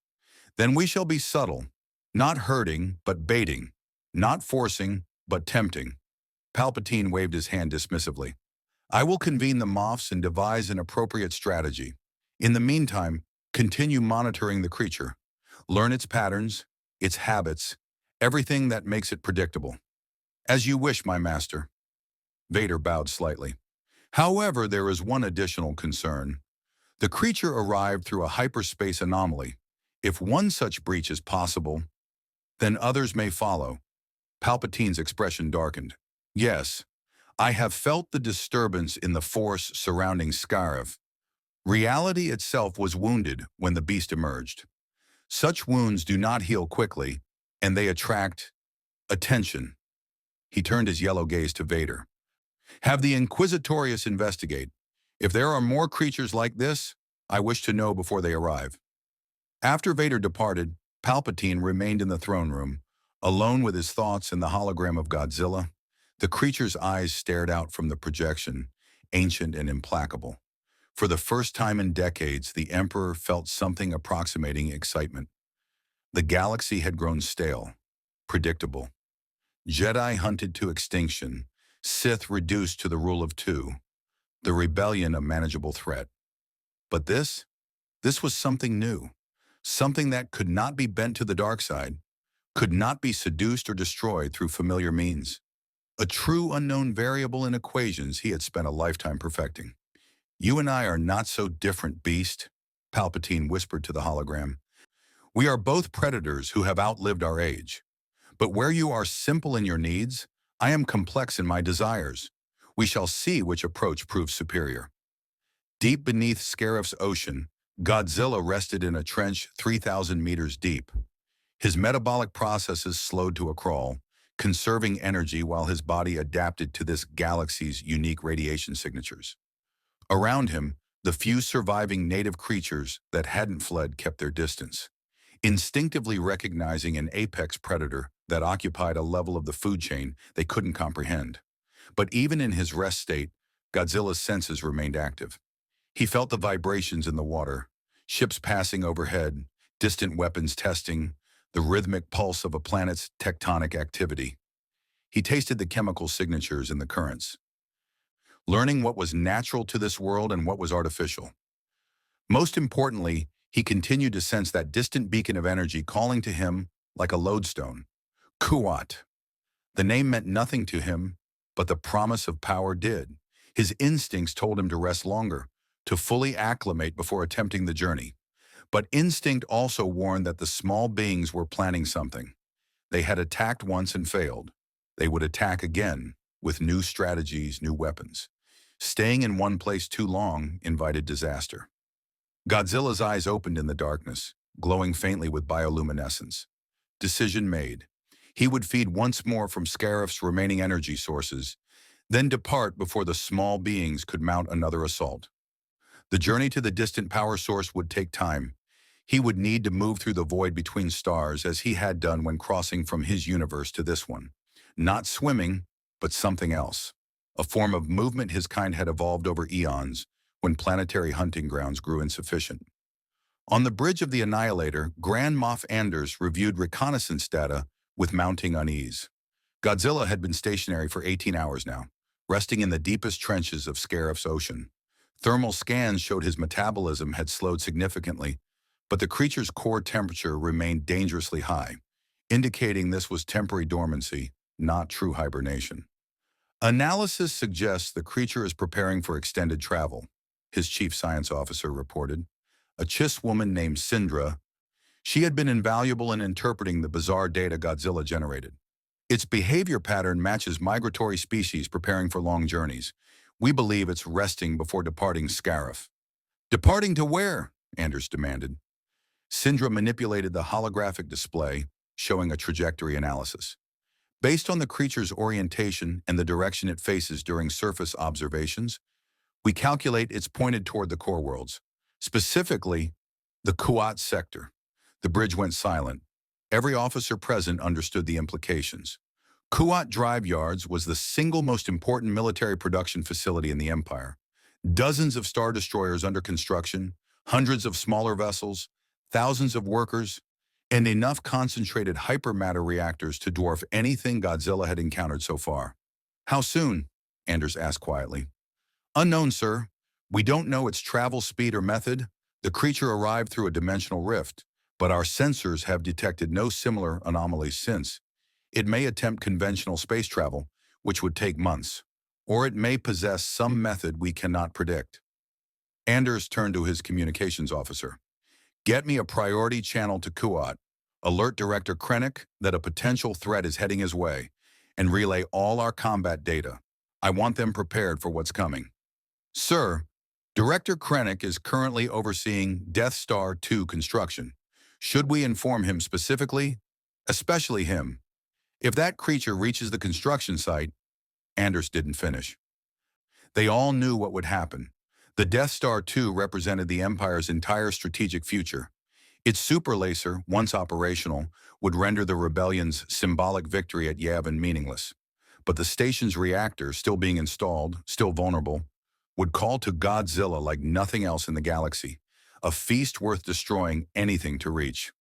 Then we shall be subtle, not hurting, but baiting, not forcing, but tempting. Palpatine waved his hand dismissively. I will convene the Moffs and devise an appropriate strategy. In the meantime, continue monitoring the creature. Learn its patterns, its habits, everything that makes it predictable. As you wish, my master. Vader bowed slightly. However, there is one additional concern. The creature arrived through a hyperspace anomaly. If one such breach is possible, then others may follow. Palpatine's expression darkened. Yes, I have felt the disturbance in the force surrounding Scarif. Reality itself was wounded when the beast emerged. Such wounds do not heal quickly, and they attract attention. He turned his yellow gaze to Vader. Have the Inquisitorius investigate. If there are more creatures like this, I wish to know before they arrive. After Vader departed, Palpatine remained in the throne room, alone with his thoughts and the hologram of Godzilla. The creature's eyes stared out from the projection, ancient and implacable. For the first time in decades, the Emperor felt something approximating excitement. The galaxy had grown stale, predictable. Jedi hunted to extinction, Sith reduced to the rule of two, the rebellion a manageable threat. But this was something new, something that could not be bent to the dark side, could not be seduced or destroyed through familiar means. a true unknown variable in equations he had spent a lifetime perfecting. You and I are not so different, beast, Palpatine whispered to the hologram. We are both predators who have outlived our age. But where you are simple in your needs, I am complex in my desires. We shall see which approach proves superior. Deep beneath Scarif's ocean, Godzilla rested in a trench 3,000 meters deep. His metabolic processes slowed to a crawl, conserving energy while his body adapted to this galaxy's unique radiation signatures. Around him, the few surviving native creatures that hadn't fled kept their distance, instinctively recognizing an apex predator that occupied a level of the food chain they couldn't comprehend. But even in his rest state, Godzilla's senses remained active. He felt the vibrations in the water, ships passing overhead, distant weapons testing, the rhythmic pulse of a planet's tectonic activity. He tasted the chemical signatures in the currents, learning what was natural to this world and what was artificial. Most importantly, he continued to sense that distant beacon of energy calling to him like a lodestone. Kuat. The name meant nothing to him, but the promise of power did. His instincts told him to rest longer, to fully acclimate before attempting the journey. But instinct also warned that the small beings were planning something. They had attacked once and failed. They would attack again, with new strategies, new weapons. Staying in one place too long invited disaster. Godzilla's eyes opened in the darkness, glowing faintly with bioluminescence. Decision made. He would feed once more from Scarif's remaining energy sources, then depart before the small beings could mount another assault. The journey to the distant power source would take time. He would need to move through the void between stars as he had done when crossing from his universe to this one. Not swimming, but something else. A form of movement his kind had evolved over eons when planetary hunting grounds grew insufficient. On the bridge of the Annihilator, Grand Moff Anders reviewed reconnaissance data with mounting unease. Godzilla had been stationary for 18 hours now, resting in the deepest trenches of Scarif's ocean. Thermal scans showed his metabolism had slowed significantly, but the creature's core temperature remained dangerously high, indicating this was temporary dormancy, not true hibernation. Analysis suggests the creature is preparing for extended travel, his chief science officer reported. A Chiss woman named Syndra. She had been invaluable in interpreting the bizarre data Godzilla generated. Its behavior pattern matches migratory species preparing for long journeys. We believe it's resting before departing Scarif. Departing to where? Anders demanded. Syndra manipulated the holographic display, showing a trajectory analysis. Based on the creature's orientation and the direction it faces during surface observations, we calculate it's pointed toward the core worlds, specifically the Kuat sector. The bridge went silent. Every officer present understood the implications. Kuat Drive Yards was the single most important military production facility in the Empire. Dozens of Star Destroyers under construction, hundreds of smaller vessels, thousands of workers, and enough concentrated hypermatter reactors to dwarf anything Godzilla had encountered so far. How soon? Anders asked quietly. Unknown, sir. We don't know its travel speed or method. The creature arrived through a dimensional rift, but our sensors have detected no similar anomalies since. It may attempt conventional space travel, which would take months, or it may possess some method we cannot predict. Anders turned to his communications officer. Get me a priority channel to Kuat. Alert Director Krennic that a potential threat is heading his way, and relay all our combat data. I want them prepared for what's coming. Sir, Director Krennic is currently overseeing Death Star 2 construction. Should we inform him specifically? Especially him. If that creature reaches the construction site, Anders didn't finish. They all knew what would happen. The Death Star 2 represented the Empire's entire strategic future. Its super laser, once operational, would render the rebellion's symbolic victory at Yavin meaningless. But the station's reactor, still being installed, still vulnerable, would call to Godzilla like nothing else in the galaxy, a feast worth destroying anything to reach.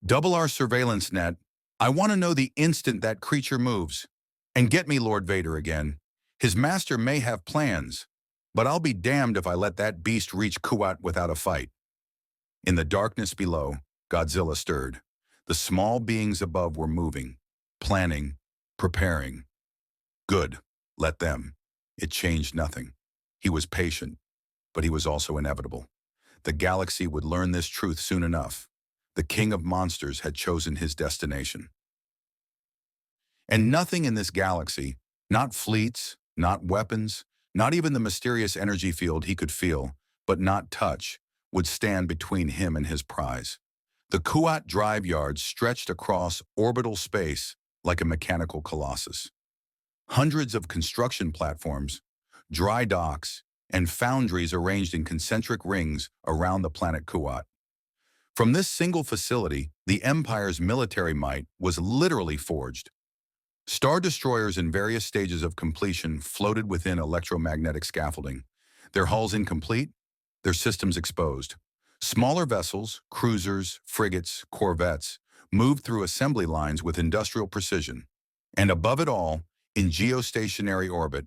Double our surveillance net. I want to know the instant that creature moves. And get me Lord Vader again. His master may have plans, but I'll be damned if I let that beast reach Kuat without a fight. In the darkness below, Godzilla stirred. The small beings above were moving, planning, preparing. Good. Let them. It changed nothing. He was patient, but he was also inevitable. The galaxy would learn this truth soon enough. The king of monsters had chosen his destination. And nothing in this galaxy, not fleets, not weapons, not even the mysterious energy field he could feel, but not touch, would stand between him and his prize. The Kuat drive yards stretched across orbital space like a mechanical colossus. Hundreds of construction platforms, dry docks, and foundries arranged in concentric rings around the planet Kuat. From this single facility, the Empire's military might was literally forged. Star destroyers in various stages of completion floated within electromagnetic scaffolding, their hulls incomplete, their systems exposed. Smaller vessels, cruisers, frigates, corvettes, moved through assembly lines with industrial precision. And above it all, in geostationary orbit,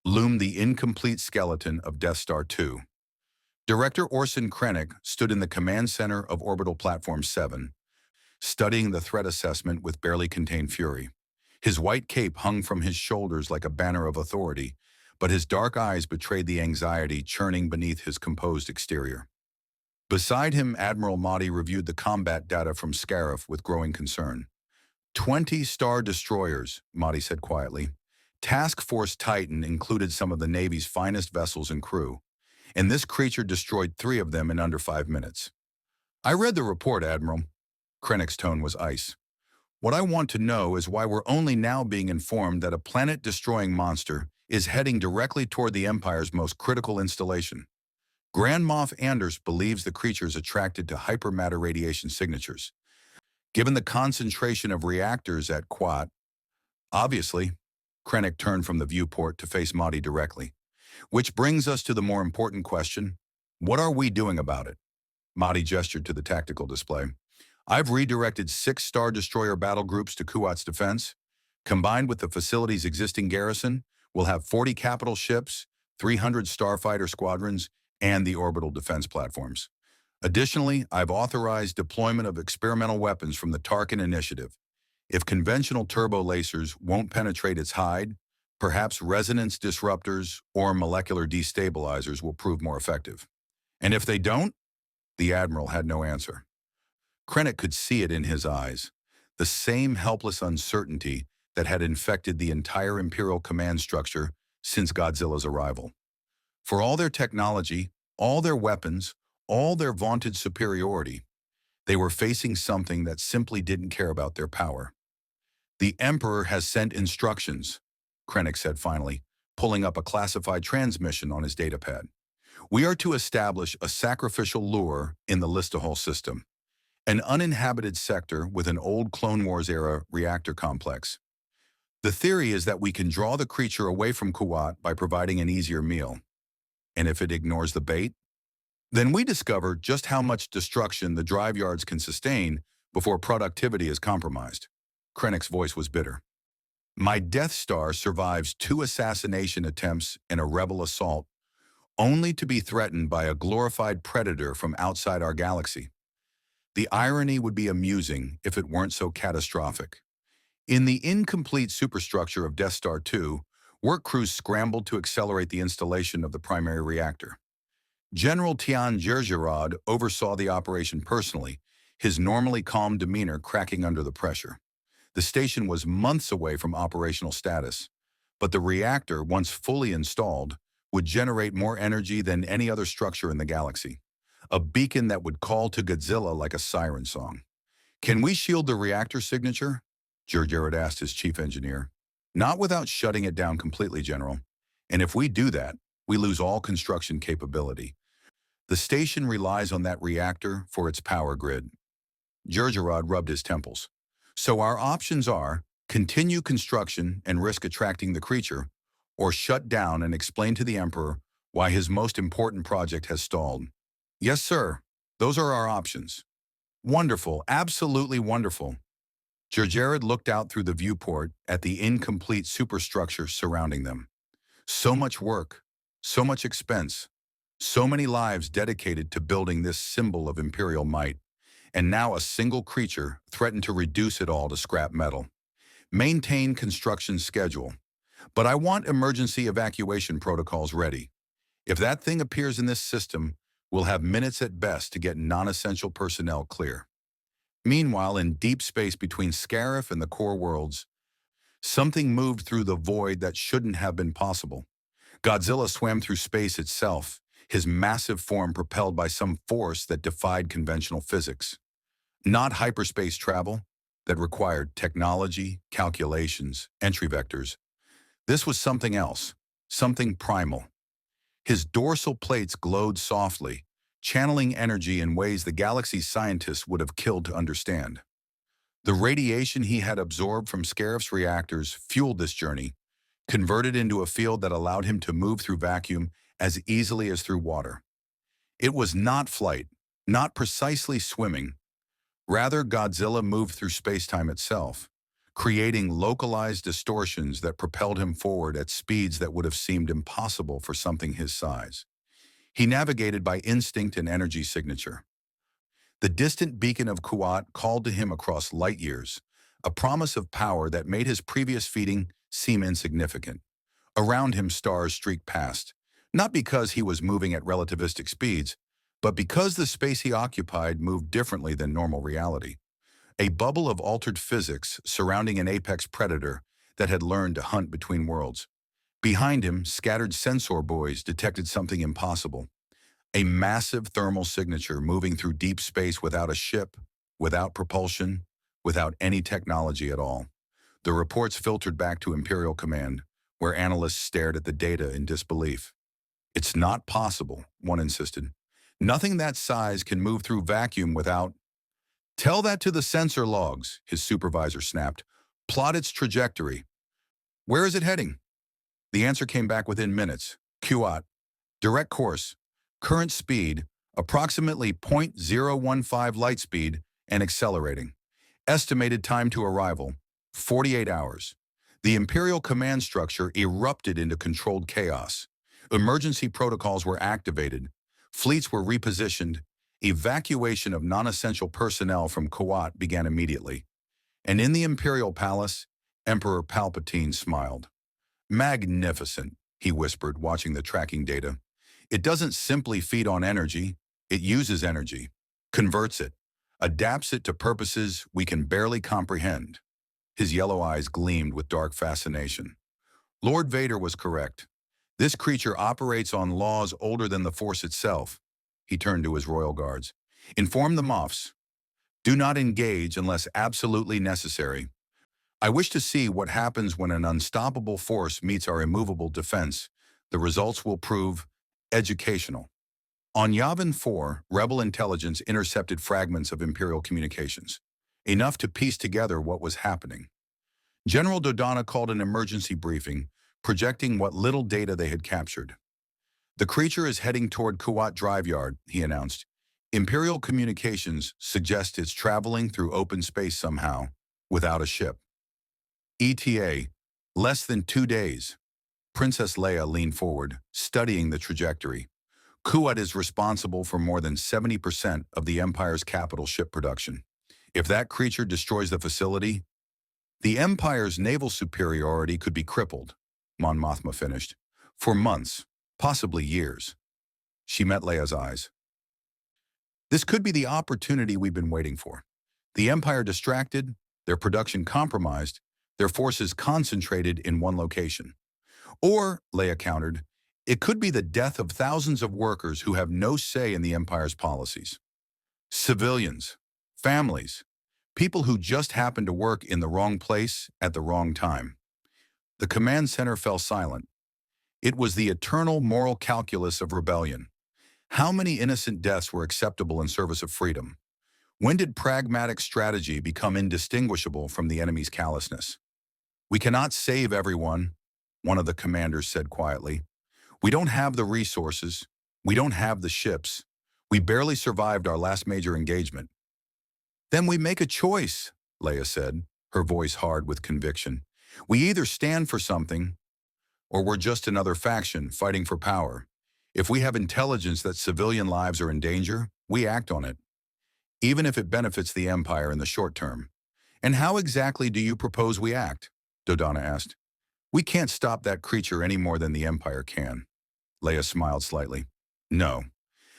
loomed the incomplete skeleton of Death Star 2. Director Orson Krennic stood in the command center of Orbital Platform 7, studying the threat assessment with barely contained fury. His white cape hung from his shoulders like a banner of authority, but his dark eyes betrayed the anxiety churning beneath his composed exterior. Beside him, Admiral Motti reviewed the combat data from Scarif with growing concern. 20 Star destroyers, Motti said quietly. Task Force Titan included some of the Navy's finest vessels and crew, and this creature destroyed 3 of them in under 5 minutes. I read the report, Admiral. Krennic's tone was ice. What I want to know is why we're only now being informed that a planet-destroying monster is heading directly toward the Empire's most critical installation. Grand Moff Anders believes the creature is attracted to hypermatter radiation signatures. Given the concentration of reactors at Quat, obviously, Krennic turned from the viewport to face Motti directly. Which brings us to the more important question, what are we doing about it? Motti gestured to the tactical display. I've redirected 6 Star Destroyer battle groups to Kuat's defense. Combined with the facility's existing garrison, we'll have 40 capital ships, 300 starfighter squadrons, and the orbital defense platforms. Additionally, I've authorized deployment of experimental weapons from the Tarkin Initiative. If conventional turbo lasers won't penetrate its hide, perhaps resonance disruptors or molecular destabilizers will prove more effective. And if they don't? The Admiral had no answer. Krennic could see it in his eyes, the same helpless uncertainty that had infected the entire Imperial command structure since Godzilla's arrival. For all their technology, all their weapons, all their vaunted superiority, they were facing something that simply didn't care about their power. The Emperor has sent instructions, Krennic said finally, pulling up a classified transmission on his datapad. We are to establish a sacrificial lure in the Listahol system, an uninhabited sector with an old Clone Wars-era reactor complex. The theory is that we can draw the creature away from Kuat by providing an easier meal. And if it ignores the bait, then we discover just how much destruction the drive yards can sustain before productivity is compromised. Krennic's voice was bitter. My Death Star survives 2 assassination attempts in a rebel assault, only to be threatened by a glorified predator from outside our galaxy. The irony would be amusing if it weren't so catastrophic. In the incomplete superstructure of Death Star 2, work crews scrambled to accelerate the installation of the primary reactor. General Tian Gergerod oversaw the operation personally, his normally calm demeanor cracking under the pressure. The station was months away from operational status, but the reactor, once fully installed, would generate more energy than any other structure in the galaxy. A beacon that would call to Godzilla like a siren song. Can we shield the reactor signature? Gergerod asked his chief engineer. Not without shutting it down completely, General. And if we do that, we lose all construction capability. The station relies on that reactor for its power grid. Gergerod rubbed his temples. So our options are continue construction and risk attracting the creature, or shut down and explain to the Emperor why his most important project has stalled. Yes, sir. Those are our options. Wonderful, absolutely wonderful. Gergerod looked out through the viewport at the incomplete superstructure surrounding them. So much work, so much expense, so many lives dedicated to building this symbol of Imperial might, and now a single creature threatened to reduce it all to scrap metal. Maintain construction schedule. But I want emergency evacuation protocols ready. If that thing appears in this system, we'll have minutes at best to get non-essential personnel clear. Meanwhile, in deep space between Scarif and the core worlds, something moved through the void that shouldn't have been possible. Godzilla swam through space itself, his massive form propelled by some force that defied conventional physics. Not hyperspace travel that required technology, calculations, entry vectors. This was something else, something primal. His dorsal plates glowed softly, channeling energy in ways the galaxy's scientists would have killed to understand. The radiation he had absorbed from Scarif's reactors fueled this journey, converted into a field that allowed him to move through vacuum as easily as through water. It was not flight, not precisely swimming. Rather, Godzilla moved through space-time itself, creating localized distortions that propelled him forward at speeds that would have seemed impossible for something his size. He navigated by instinct and energy signature. The distant beacon of Kuat called to him across light years, a promise of power that made his previous feeding seem insignificant. Around him stars streaked past, not because he was moving at relativistic speeds, but because the space he occupied moved differently than normal reality. A bubble of altered physics surrounding an apex predator that had learned to hunt between worlds. Behind him, scattered sensor buoys detected something impossible. A massive thermal signature moving through deep space without a ship, without propulsion, without any technology at all. The reports filtered back to Imperial Command, where analysts stared at the data in disbelief. It's not possible, one insisted. Nothing that size can move through vacuum without... Tell that to the sensor logs, his supervisor snapped. Plot its trajectory. Where is it heading? The answer came back within minutes. QOT. Direct course. Current speed, approximately 0.015 light speed, and accelerating. Estimated time to arrival, 48 hours. The Imperial command structure erupted into controlled chaos. Emergency protocols were activated. Fleets were repositioned. Evacuation of non-essential personnel from Kuat began immediately. And in the Imperial Palace, Emperor Palpatine smiled. Magnificent, he whispered, watching the tracking data. It doesn't simply feed on energy, it uses energy, converts it, adapts it to purposes we can barely comprehend. His yellow eyes gleamed with dark fascination. Lord Vader was correct. This creature operates on laws older than the Force itself. He turned to his royal guards. Inform the Moffs. Do not engage unless absolutely necessary. I wish to see what happens when an unstoppable force meets our immovable defense. The results will prove educational. On Yavin 4, rebel intelligence intercepted fragments of Imperial communications, enough to piece together what was happening. General Dodonna called an emergency briefing, projecting what little data they had captured. The creature is heading toward Kuat Drive Yard, he announced. Imperial communications suggest it's traveling through open space somehow, without a ship. ETA, less than 2 days. Princess Leia leaned forward, studying the trajectory. Kuat is responsible for more than 70% of the Empire's capital ship production. If that creature destroys the facility, the Empire's naval superiority could be crippled, Mon Mothma finished, for months, possibly years. She met Leia's eyes. This could be the opportunity we've been waiting for. The Empire distracted, their production compromised, their forces concentrated in one location. Or, Leia countered, it could be the death of thousands of workers who have no say in the Empire's policies. Civilians, families, people who just happened to work in the wrong place at the wrong time. The command center fell silent. It was the eternal moral calculus of rebellion. How many innocent deaths were acceptable in service of freedom? When did pragmatic strategy become indistinguishable from the enemy's callousness? We cannot save everyone, one of the commanders said quietly. We don't have the resources. We don't have the ships. We barely survived our last major engagement. Then we make a choice, Leia said, her voice hard with conviction. We either stand for something, or we're just another faction fighting for power. If we have intelligence that civilian lives are in danger, we act on it, even if it benefits the Empire in the short term. And how exactly do you propose we act? Dodonna asked. We can't stop that creature any more than the Empire can. Leia smiled slightly. No,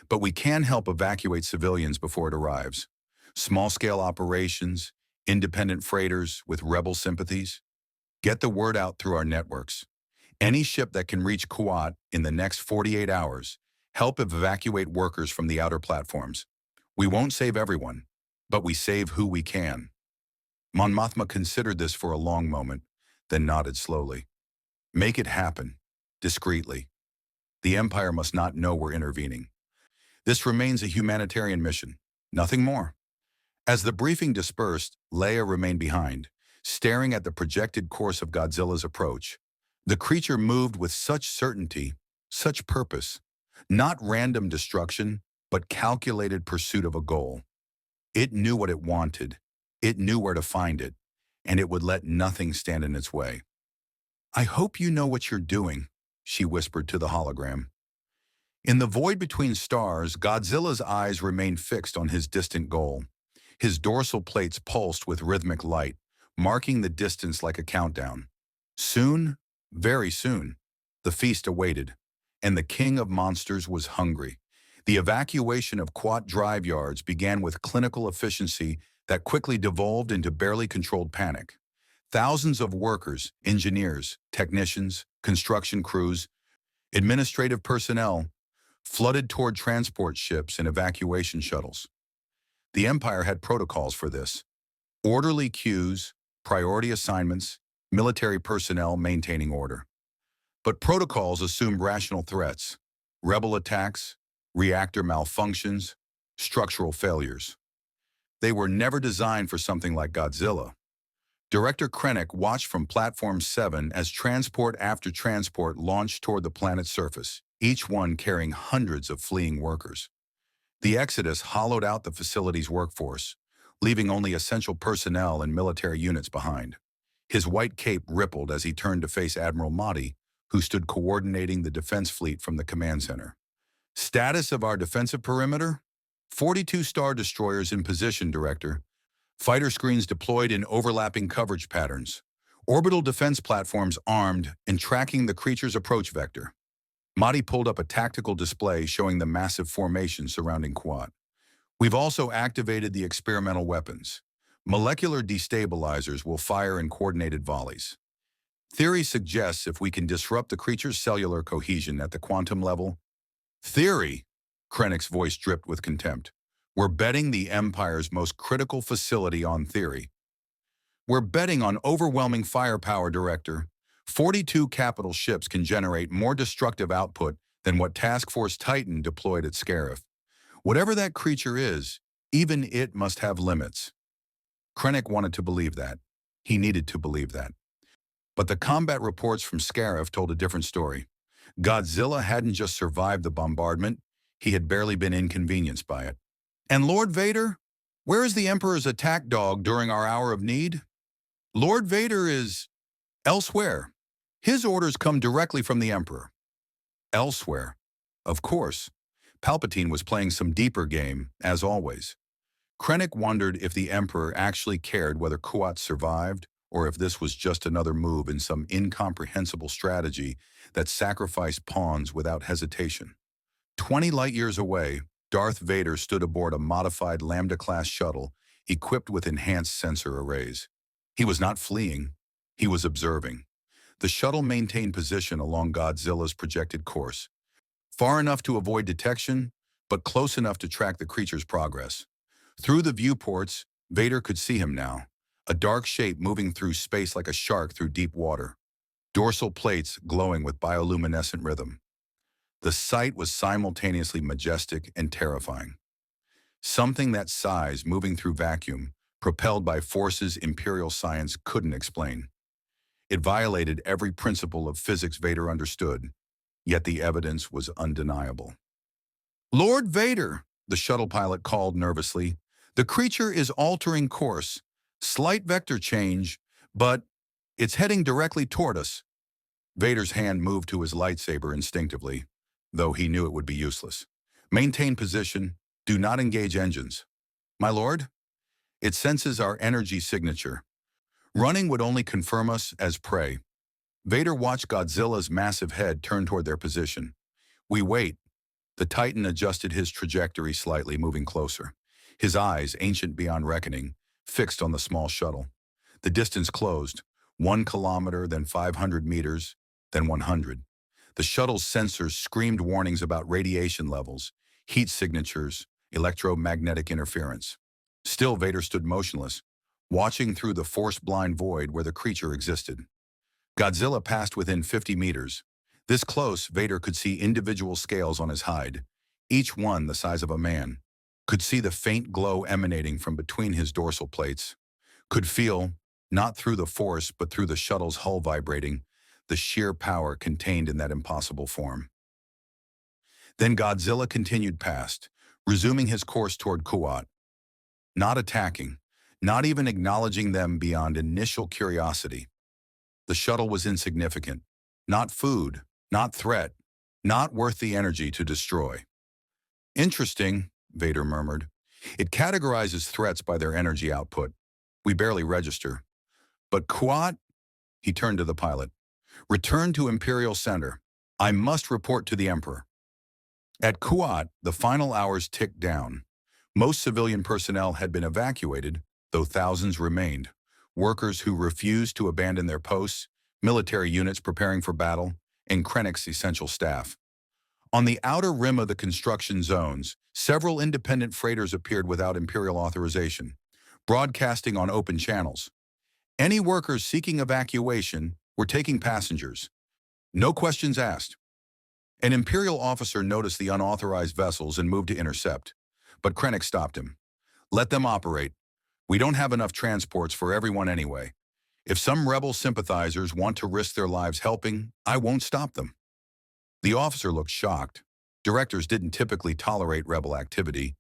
but we can help evacuate civilians before it arrives. Small-scale operations, independent freighters with rebel sympathies. Get the word out through our networks. Any ship that can reach Kuwait in the next 48 hours, help evacuate workers from the outer platforms. We won't save everyone, but we save who we can. Mon Mothma considered this for a long moment, then nodded slowly. Make it happen, discreetly. The Empire must not know we're intervening. This remains a humanitarian mission, nothing more. As the briefing dispersed, Leia remained behind, staring at the projected course of Godzilla's approach. The creature moved with such certainty, such purpose, not random destruction, but calculated pursuit of a goal. It knew what it wanted, it knew where to find it, and it would let nothing stand in its way. I hope you know what you're doing, she whispered to the hologram. In the void between stars, Godzilla's eyes remained fixed on his distant goal. His dorsal plates pulsed with rhythmic light, marking the distance like a countdown. Soon, very soon, the feast awaited, and the king of monsters was hungry. The evacuation of Quat drive yards began with clinical efficiency that quickly devolved into barely controlled panic. Thousands of workers, engineers, technicians, construction crews, administrative personnel flooded toward transport ships and evacuation shuttles. The Empire had protocols for this. Orderly queues, priority assignments, military personnel maintaining order. But protocols assumed rational threats, rebel attacks, reactor malfunctions, structural failures. They were never designed for something like Godzilla. Director Krennic watched from Platform 7 as transport after transport launched toward the planet's surface, each one carrying hundreds of fleeing workers. The exodus hollowed out the facility's workforce, leaving only essential personnel and military units behind. His white cape rippled as he turned to face Admiral Mahdi, who stood coordinating the defense fleet from the command center. Status of our defensive perimeter? 42 Star Destroyers in position, Director. Fighter screens deployed in overlapping coverage patterns. Orbital defense platforms armed and tracking the creature's approach vector. Mahdi pulled up a tactical display showing the massive formation surrounding Quad. We've also activated the experimental weapons. Molecular destabilizers will fire in coordinated volleys. Theory suggests if we can disrupt the creature's cellular cohesion at the quantum level. Theory? Krennic's voice dripped with contempt. We're betting the Empire's most critical facility on theory. We're betting on overwhelming firepower, Director. 42 capital ships can generate more destructive output than what Task Force Titan deployed at Scarif. Whatever that creature is, even it must have limits. Krennic wanted to believe that. He needed to believe that. But the combat reports from Scarif told a different story. Godzilla hadn't just survived the bombardment, he had barely been inconvenienced by it. And Lord Vader? Where is the Emperor's attack dog during our hour of need? Lord Vader is elsewhere. His orders come directly from the Emperor. Elsewhere. Of course. Palpatine was playing some deeper game, as always. Krennic wondered if the Emperor actually cared whether Kuat survived, or if this was just another move in some incomprehensible strategy that sacrificed pawns without hesitation. 20 light-years away, Darth Vader stood aboard a modified Lambda-class shuttle equipped with enhanced sensor arrays. He was not fleeing, he was observing. The shuttle maintained position along Godzilla's projected course, far enough to avoid detection, but close enough to track the creature's progress. Through the viewports, Vader could see him now, a dark shape moving through space like a shark through deep water, dorsal plates glowing with bioluminescent rhythm. The sight was simultaneously majestic and terrifying. Something that size moving through vacuum, propelled by forces Imperial science couldn't explain. It violated every principle of physics Vader understood, yet the evidence was undeniable. Lord Vader, the shuttle pilot called nervously, the creature is altering course. Slight vector change, but it's heading directly toward us. Vader's hand moved to his lightsaber instinctively, though he knew it would be useless. Maintain position. Do not engage engines. My lord, it senses our energy signature. Running would only confirm us as prey. Vader watched Godzilla's massive head turn toward their position. We wait. The Titan adjusted his trajectory slightly, moving closer. His eyes, ancient beyond reckoning, fixed on the small shuttle. The distance closed. 1 kilometer, then 500 meters, then 100. The shuttle's sensors screamed warnings about radiation levels, heat signatures, electromagnetic interference. Still, Vader stood motionless, watching through the force-blind void where the creature existed. Godzilla passed within 50 meters. This close, Vader could see individual scales on his hide, each one the size of a man. Could see the faint glow emanating from between his dorsal plates. Could feel, not through the force but through the shuttle's hull vibrating, the sheer power contained in that impossible form. Then Godzilla continued past, resuming his course toward Kuat. Not attacking, not even acknowledging them beyond initial curiosity. The shuttle was insignificant. Not food, not threat, not worth the energy to destroy. Interesting, Vader murmured. It categorizes threats by their energy output. We barely register. But Kuat, he turned to the pilot. Return to Imperial Center. I must report to the Emperor. At Kuat, the final hours ticked down. Most civilian personnel had been evacuated, though thousands remained. Workers who refused to abandon their posts, military units preparing for battle, and Krennic's essential staff. On the outer rim of the construction zones, several independent freighters appeared without Imperial authorization, broadcasting on open channels. Any workers seeking evacuation were taking passengers. No questions asked. An Imperial officer noticed the unauthorized vessels and moved to intercept, but Krennic stopped him. Let them operate. We don't have enough transports for everyone anyway. If some rebel sympathizers want to risk their lives helping, I won't stop them. The officer looked shocked. Directors didn't typically tolerate rebel activity,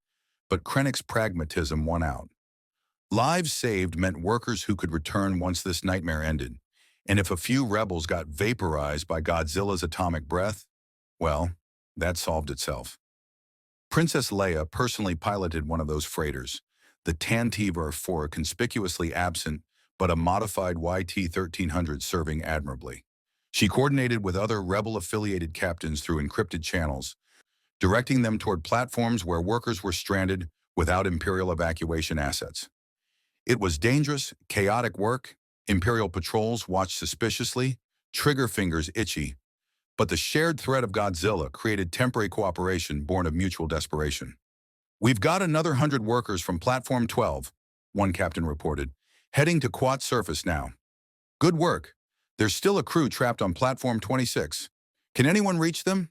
but Krennic's pragmatism won out. Lives saved meant workers who could return once this nightmare ended, and if a few rebels got vaporized by Godzilla's atomic breath, well, that solved itself. Princess Leia personally piloted one of those freighters, the Tantive 4, conspicuously absent, but a modified YT-1300 serving admirably. She coordinated with other rebel-affiliated captains through encrypted channels, directing them toward platforms where workers were stranded without Imperial evacuation assets. It was dangerous, chaotic work. Imperial patrols watched suspiciously, trigger fingers itchy, but the shared threat of Godzilla created temporary cooperation born of mutual desperation. We've got another 100 workers from Platform 12, one captain reported, heading to Kuat's surface now. Good work. There's still a crew trapped on Platform 26. Can anyone reach them?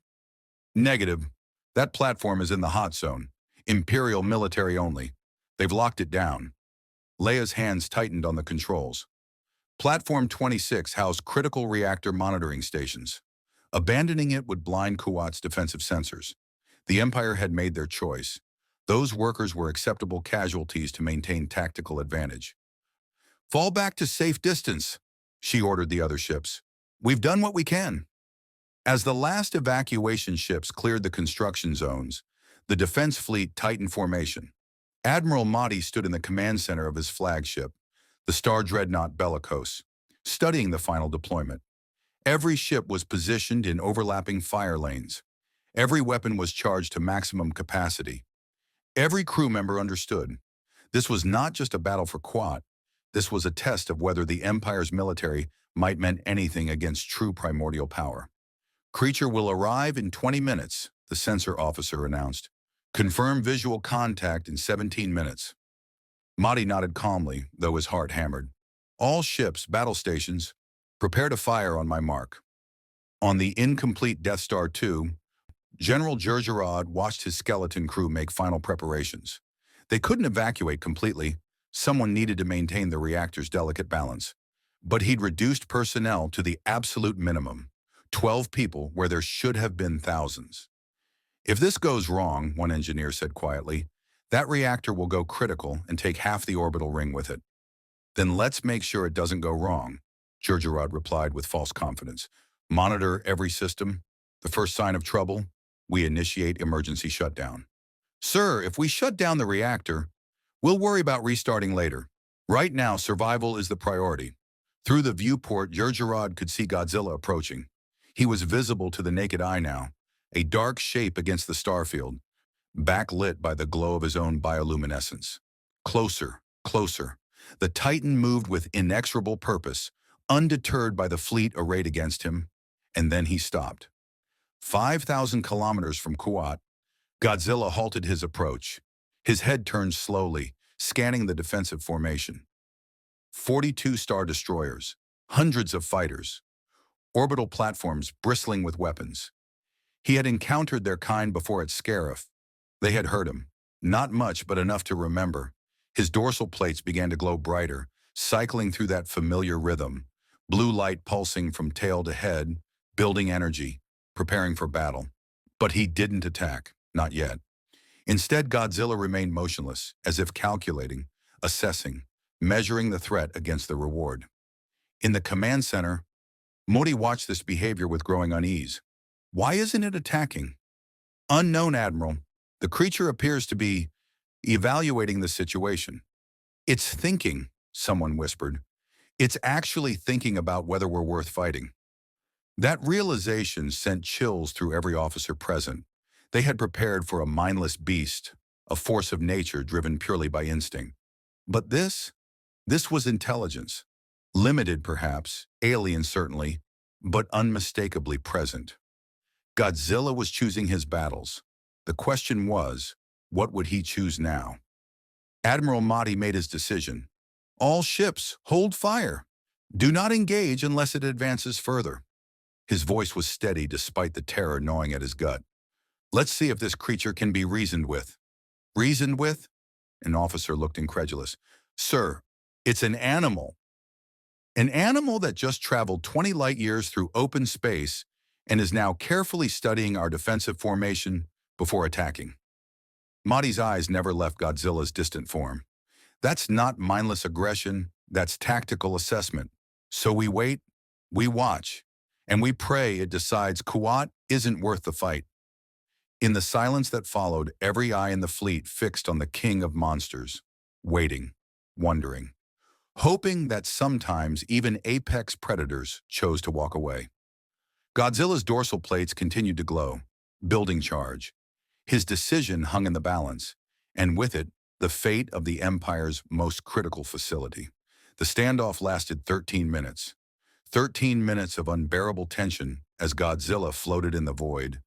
Negative. That platform is in the hot zone. Imperial military only. They've locked it down. Leia's hands tightened on the controls. Platform 26 housed critical reactor monitoring stations. Abandoning it would blind Kuat's defensive sensors. The Empire had made their choice. Those workers were acceptable casualties to maintain tactical advantage. Fall back to safe distance, she ordered the other ships. We've done what we can. As the last evacuation ships cleared the construction zones, the defense fleet tightened formation. Admiral Mahdi stood in the command center of his flagship, the Star Dreadnought Bellicose, studying the final deployment. Every ship was positioned in overlapping fire lanes. Every weapon was charged to maximum capacity. Every crew member understood. This was not just a battle for Kuat. This was a test of whether the Empire's military might meant anything against true primordial power. Creature will arrive in 20 minutes, the sensor officer announced. Confirm visual contact in 17 minutes. Mahdi nodded calmly, though his heart hammered. All ships, battle stations, prepare to fire on my mark. On the incomplete Death Star 2, General Jerjerrod watched his skeleton crew make final preparations. They couldn't evacuate completely. Someone needed to maintain the reactor's delicate balance. But he'd reduced personnel to the absolute minimum, 12 people where there should have been thousands. If this goes wrong, one engineer said quietly, that reactor will go critical and take half the orbital ring with it. Then let's make sure it doesn't go wrong, Jerjerrod replied with false confidence. Monitor every system. The first sign of trouble, we initiate emergency shutdown. Sir, if we shut down the reactor, we'll worry about restarting later. Right now, survival is the priority. Through the viewport, Yurjarad could see Godzilla approaching. He was visible to the naked eye now, a dark shape against the starfield, backlit by the glow of his own bioluminescence. Closer, closer. The Titan moved with inexorable purpose, undeterred by the fleet arrayed against him, and then he stopped. 5,000 kilometers from Kuat, Godzilla halted his approach. His head turned slowly, scanning the defensive formation. 42 Star Destroyers, hundreds of fighters, orbital platforms bristling with weapons. He had encountered their kind before at Scarif. They had hurt him. Not much, but enough to remember. His dorsal plates began to glow brighter, cycling through that familiar rhythm, blue light pulsing from tail to head, building energy, preparing for battle. But he didn't attack, not yet. Instead, Godzilla remained motionless, as if calculating, assessing, measuring the threat against the reward. In the command center, Modi watched this behavior with growing unease. Why isn't it attacking? Unknown, Admiral. The creature appears to be evaluating the situation. It's thinking, someone whispered. It's actually thinking about whether we're worth fighting. That realization sent chills through every officer present. They had prepared for a mindless beast, a force of nature driven purely by instinct. But this was intelligence. Limited, perhaps, alien certainly, but unmistakably present. Godzilla was choosing his battles. The question was, what would he choose now? Admiral Mahdi made his decision. All ships, hold fire. Do not engage unless it advances further. His voice was steady despite the terror gnawing at his gut. Let's see if this creature can be reasoned with. Reasoned with? An officer looked incredulous. Sir, it's an animal. An animal that just traveled 20 light years through open space and is now carefully studying our defensive formation before attacking. Mahdi's eyes never left Godzilla's distant form. That's not mindless aggression, that's tactical assessment. So we wait, we watch, and we pray it decides Kuat isn't worth the fight. In the silence that followed, every eye in the fleet fixed on the king of monsters, waiting, wondering, hoping that sometimes even apex predators chose to walk away. Godzilla's dorsal plates continued to glow, building charge. His decision hung in the balance, and with it, the fate of the Empire's most critical facility. The standoff lasted 13 minutes. 13 minutes of unbearable tension as Godzilla floated in the void,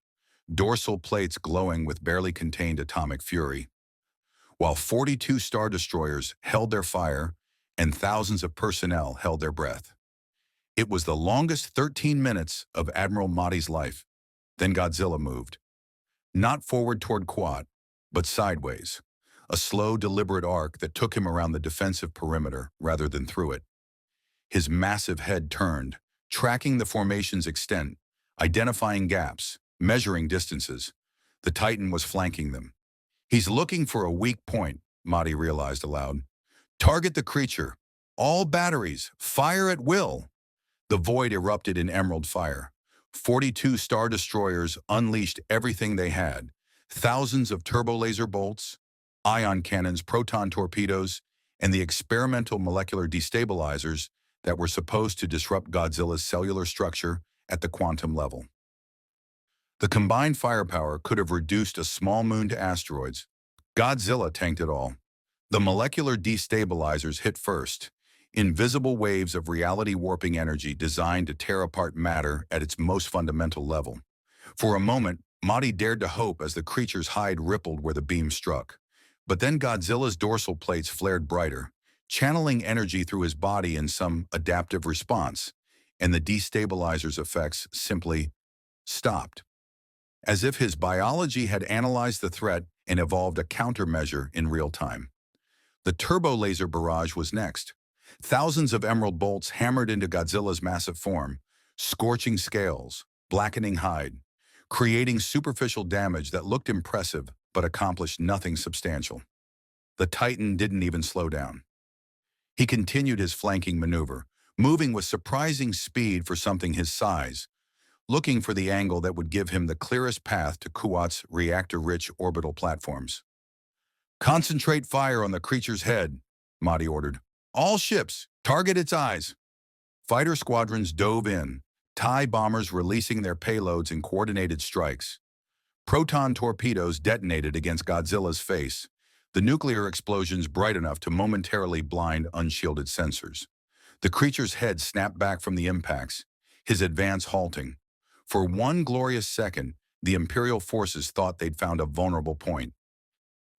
dorsal plates glowing with barely contained atomic fury, while 42 Star Destroyers held their fire and thousands of personnel held their breath. It was the longest 13 minutes of Admiral Mahdi's life. Then Godzilla moved. Not forward toward Kuat, but sideways, a slow, deliberate arc that took him around the defensive perimeter rather than through it. His massive head turned, tracking the formation's extent, identifying gaps, measuring distances. The Titan was flanking them. He's looking for a weak point, Mahdi realized aloud. Target the creature. All batteries, fire at will. The void erupted in emerald fire. 42 Star Destroyers unleashed everything they had. Thousands of turbo-laser bolts, ion cannons, proton torpedoes, and the experimental molecular destabilizers that were supposed to disrupt Godzilla's cellular structure at the quantum level. The combined firepower could have reduced a small moon to asteroids. Godzilla tanked it all. The molecular destabilizers hit first, invisible waves of reality-warping energy designed to tear apart matter at its most fundamental level. For a moment, Mahdi dared to hope as the creature's hide rippled where the beam struck. But then Godzilla's dorsal plates flared brighter, channeling energy through his body in some adaptive response, and the destabilizer's effects simply stopped. As if his biology had analyzed the threat and evolved a countermeasure in real time. The turbo-laser barrage was next. Thousands of emerald bolts hammered into Godzilla's massive form, scorching scales, blackening hide, creating superficial damage that looked impressive but accomplished nothing substantial. The Titan didn't even slow down. He continued his flanking maneuver, moving with surprising speed for something his size, looking for the angle that would give him the clearest path to Kuat's reactor-rich orbital platforms. Concentrate fire on the creature's head, Mahdi ordered. All ships, target its eyes. Fighter squadrons dove in, TIE bombers releasing their payloads in coordinated strikes. Proton torpedoes detonated against Godzilla's face, the nuclear explosions bright enough to momentarily blind unshielded sensors. The creature's head snapped back from the impacts, his advance halting. For one glorious second, the Imperial forces thought they'd found a vulnerable point.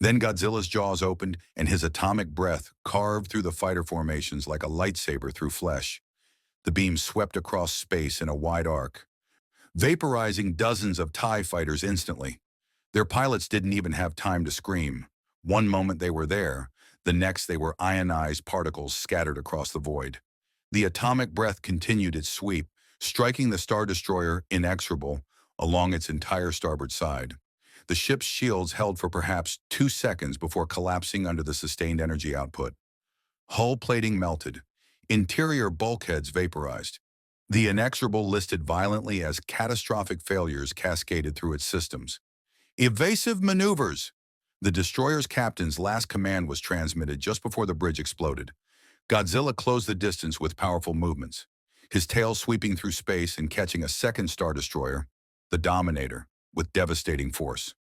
Then Godzilla's jaws opened and his atomic breath carved through the fighter formations like a lightsaber through flesh. The beam swept across space in a wide arc, vaporizing dozens of TIE fighters instantly. Their pilots didn't even have time to scream. One moment they were there, the next they were ionized particles scattered across the void. The atomic breath continued its sweep, striking the Star Destroyer inexorable along its entire starboard side. The ship's shields held for perhaps 2 seconds before collapsing under the sustained energy output. Hull plating melted. Interior bulkheads vaporized. The inexorable listed violently as catastrophic failures cascaded through its systems. Evasive maneuvers! The destroyer's captain's last command was transmitted just before the bridge exploded. Godzilla closed the distance with powerful movements, his tail sweeping through space and catching a second Star Destroyer, the Dominator, with devastating force.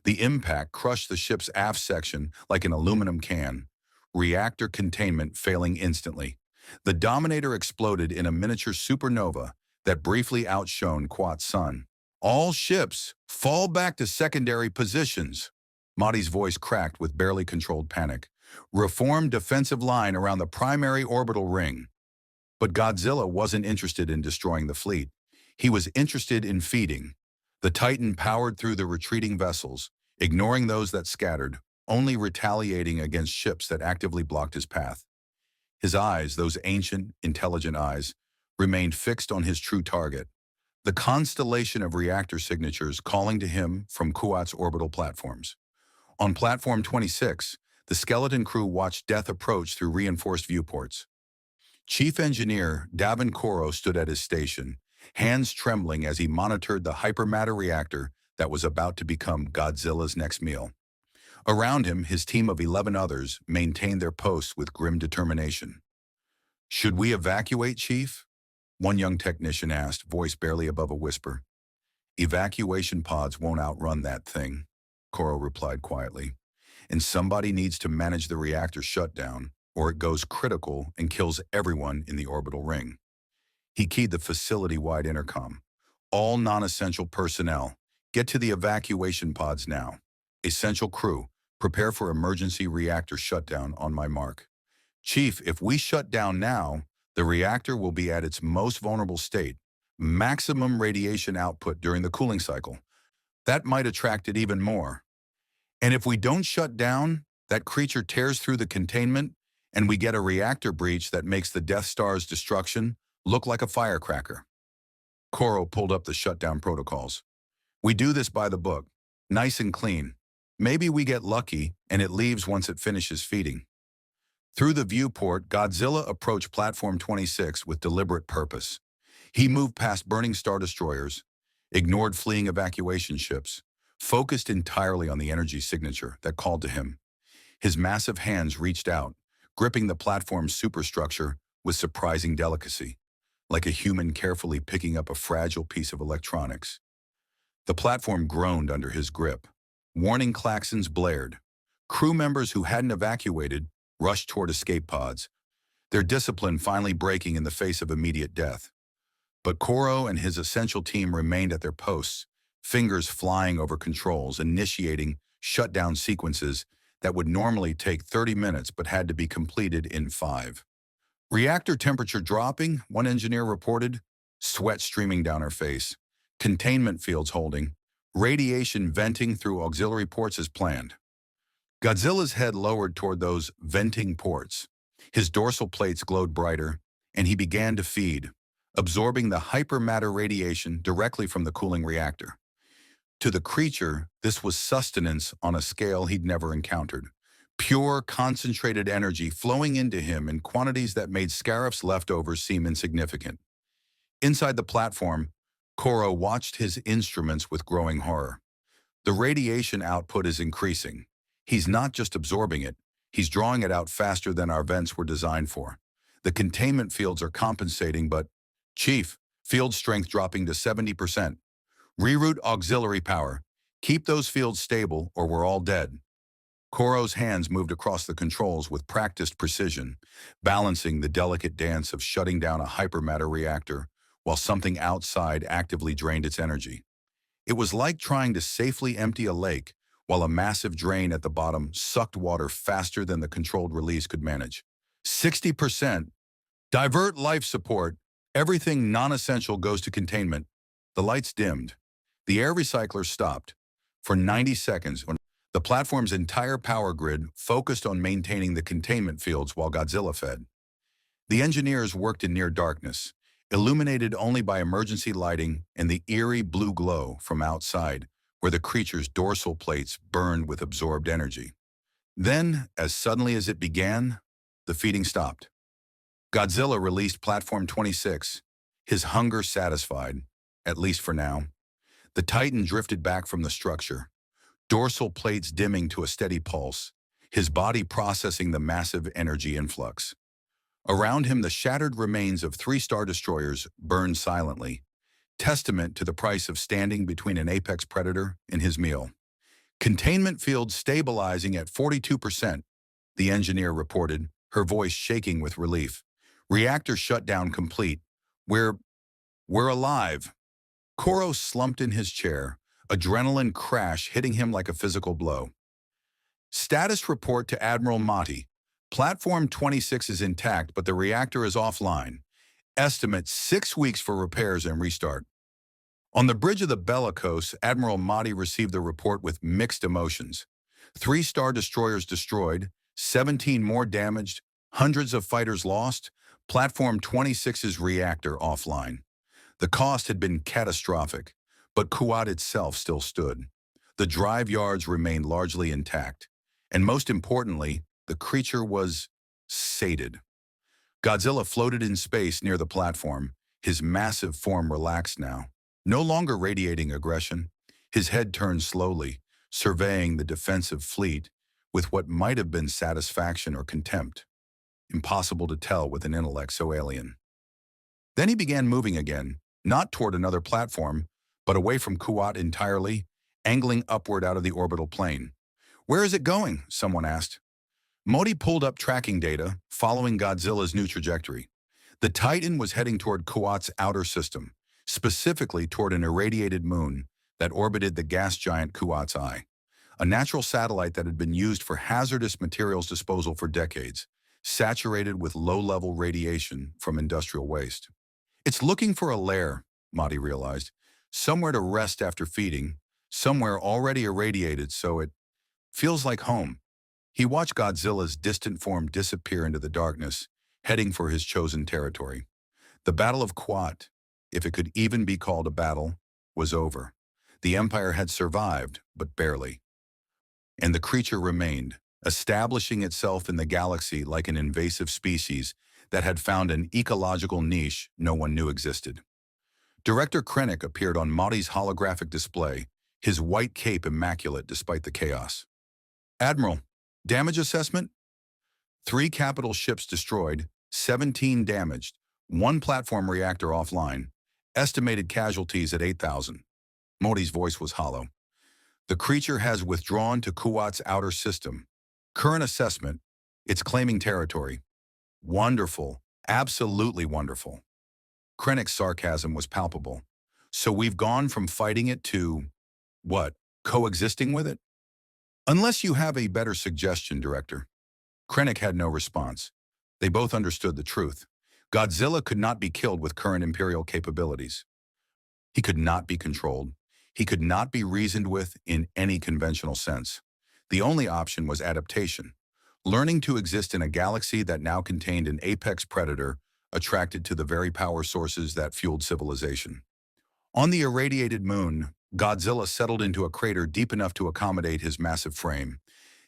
The impact crushed the ship's aft section like an aluminum can, reactor containment failing instantly. The Dominator exploded in a miniature supernova that briefly outshone Quat's sun. All ships, fall back to secondary positions. Mahdi's voice cracked with barely controlled panic. Reform defensive line around the primary orbital ring. But Godzilla wasn't interested in destroying the fleet. He was interested in feeding. The Titan powered through the retreating vessels, ignoring those that scattered, only retaliating against ships that actively blocked his path. His eyes, those ancient, intelligent eyes, remained fixed on his true target, the constellation of reactor signatures calling to him from Kuat's orbital platforms. On Platform 26, the skeleton crew watched death approach through reinforced viewports. Chief Engineer Davin Koro stood at his station, hands trembling as he monitored the hypermatter reactor that was about to become Godzilla's next meal. Around him, his team of 11 others maintained their posts with grim determination. "Should we evacuate, Chief?" one young technician asked, voice barely above a whisper. "Evacuation pods won't outrun that thing," Koro replied quietly. "And somebody needs to manage the reactor shutdown, or it goes critical and kills everyone in the orbital ring." He keyed the facility-wide intercom. "All non-essential personnel, get to the evacuation pods now. Essential crew, prepare for emergency reactor shutdown on my mark." "Chief, if we shut down now, the reactor will be at its most vulnerable state, maximum radiation output during the cooling cycle. That might attract it even more. And if we don't shut down, that creature tears through the containment, and we get a reactor breach that makes the Death Star's destruction look like a firecracker." Koro pulled up the shutdown protocols. "We do this by the book, nice and clean. Maybe we get lucky and it leaves once it finishes feeding." Through the viewport, Godzilla approached Platform 26 with deliberate purpose. He moved past burning Star Destroyers, ignored fleeing evacuation ships, focused entirely on the energy signature that called to him. His massive hands reached out, gripping the platform's superstructure with surprising delicacy, like a human carefully picking up a fragile piece of electronics. The platform groaned under his grip. Warning klaxons blared. Crew members who hadn't evacuated rushed toward escape pods, their discipline finally breaking in the face of immediate death. But Koro and his essential team remained at their posts, fingers flying over controls, initiating shutdown sequences that would normally take 30 minutes but had to be completed in 5. "Reactor temperature dropping," one engineer reported, sweat streaming down her face. "Containment fields holding. Radiation venting through auxiliary ports as planned." Godzilla's head lowered toward those venting ports. His dorsal plates glowed brighter, and he began to feed, absorbing the hypermatter radiation directly from the cooling reactor. To the creature, this was sustenance on a scale he'd never encountered. Pure, concentrated energy flowing into him in quantities that made Scarif's leftovers seem insignificant. Inside the platform, Koro watched his instruments with growing horror. The radiation output is increasing. He's not just absorbing it, he's drawing it out faster than our vents were designed for. The containment fields are compensating, but, Chief, field strength dropping to 70%. Reroute auxiliary power. Keep those fields stable or we're all dead. Koro's hands moved across the controls with practiced precision, balancing the delicate dance of shutting down a hypermatter reactor while something outside actively drained its energy. It was like trying to safely empty a lake while a massive drain at the bottom sucked water faster than the controlled release could manage. 60%. Divert life support. Everything non-essential goes to containment. The lights dimmed. The air recycler stopped. For 90 seconds, when the platform's entire power grid focused on maintaining the containment fields while Godzilla fed. The engineers worked in near darkness, illuminated only by emergency lighting and the eerie blue glow from outside, where the creature's dorsal plates burned with absorbed energy. Then, as suddenly as it began, the feeding stopped. Godzilla released Platform 26, his hunger satisfied, at least for now. The Titan drifted back from the structure, dorsal plates dimming to a steady pulse, his body processing the massive energy influx. Around him, the shattered remains of 3 Star Destroyers burned silently, testament to the price of standing between an apex predator and his meal. Containment field stabilizing at 42%, the engineer reported, her voice shaking with relief. Reactor shutdown complete. We're alive. Koro slumped in his chair, adrenaline crash hitting him like a physical blow. Status report to Admiral Motti. Platform 26 is intact, but the reactor is offline. Estimate 6 weeks for repairs and restart. On the bridge of the Bellicose, Admiral Motti received the report with mixed emotions. 3 Star Destroyers destroyed, 17 more damaged, hundreds of fighters lost, Platform 26's reactor offline. The cost had been catastrophic, but Kuat itself still stood. The drive yards remained largely intact, and most importantly, the creature was sated. Godzilla floated in space near the platform, his massive form relaxed now, no longer radiating aggression. His head turned slowly, surveying the defensive fleet with what might have been satisfaction or contempt. Impossible to tell with an intellect so alien. Then he began moving again, not toward another platform, but away from Kuat entirely, angling upward out of the orbital plane. "Where is it going?" someone asked. Modi pulled up tracking data, following Godzilla's new trajectory. The Titan was heading toward Kuat's outer system, specifically toward an irradiated moon that orbited the gas giant Kuat's Eye, a natural satellite that had been used for hazardous materials disposal for decades, saturated with low-level radiation from industrial waste. It's looking for a lair, Modi realized, somewhere to rest after feeding, somewhere already irradiated so it feels like home. He watched Godzilla's distant form disappear into the darkness, heading for his chosen territory. The Battle of Kuat, if it could even be called a battle, was over. The Empire had survived, but barely. And the creature remained, establishing itself in the galaxy like an invasive species that had found an ecological niche no one knew existed. Director Krennic appeared on Modi's holographic display, his white cape immaculate despite the chaos. "Admiral, damage assessment? 3 capital ships destroyed, 17 damaged, 1 platform reactor offline, estimated casualties at 8,000. Modi's voice was hollow. "The creature has withdrawn to Kuat's outer system. Current assessment, it's claiming territory." "Wonderful, absolutely wonderful." Krennic's sarcasm was palpable. "So we've gone from fighting it to, what, coexisting with it?" "Unless you have a better suggestion, Director." Krennic had no response. They both understood the truth. Godzilla could not be killed with current Imperial capabilities. He could not be controlled. He could not be reasoned with in any conventional sense. The only option was adaptation, learning to exist in a galaxy that now contained an apex predator attracted to the very power sources that fueled civilization. On the irradiated moon, Godzilla settled into a crater deep enough to accommodate his massive frame.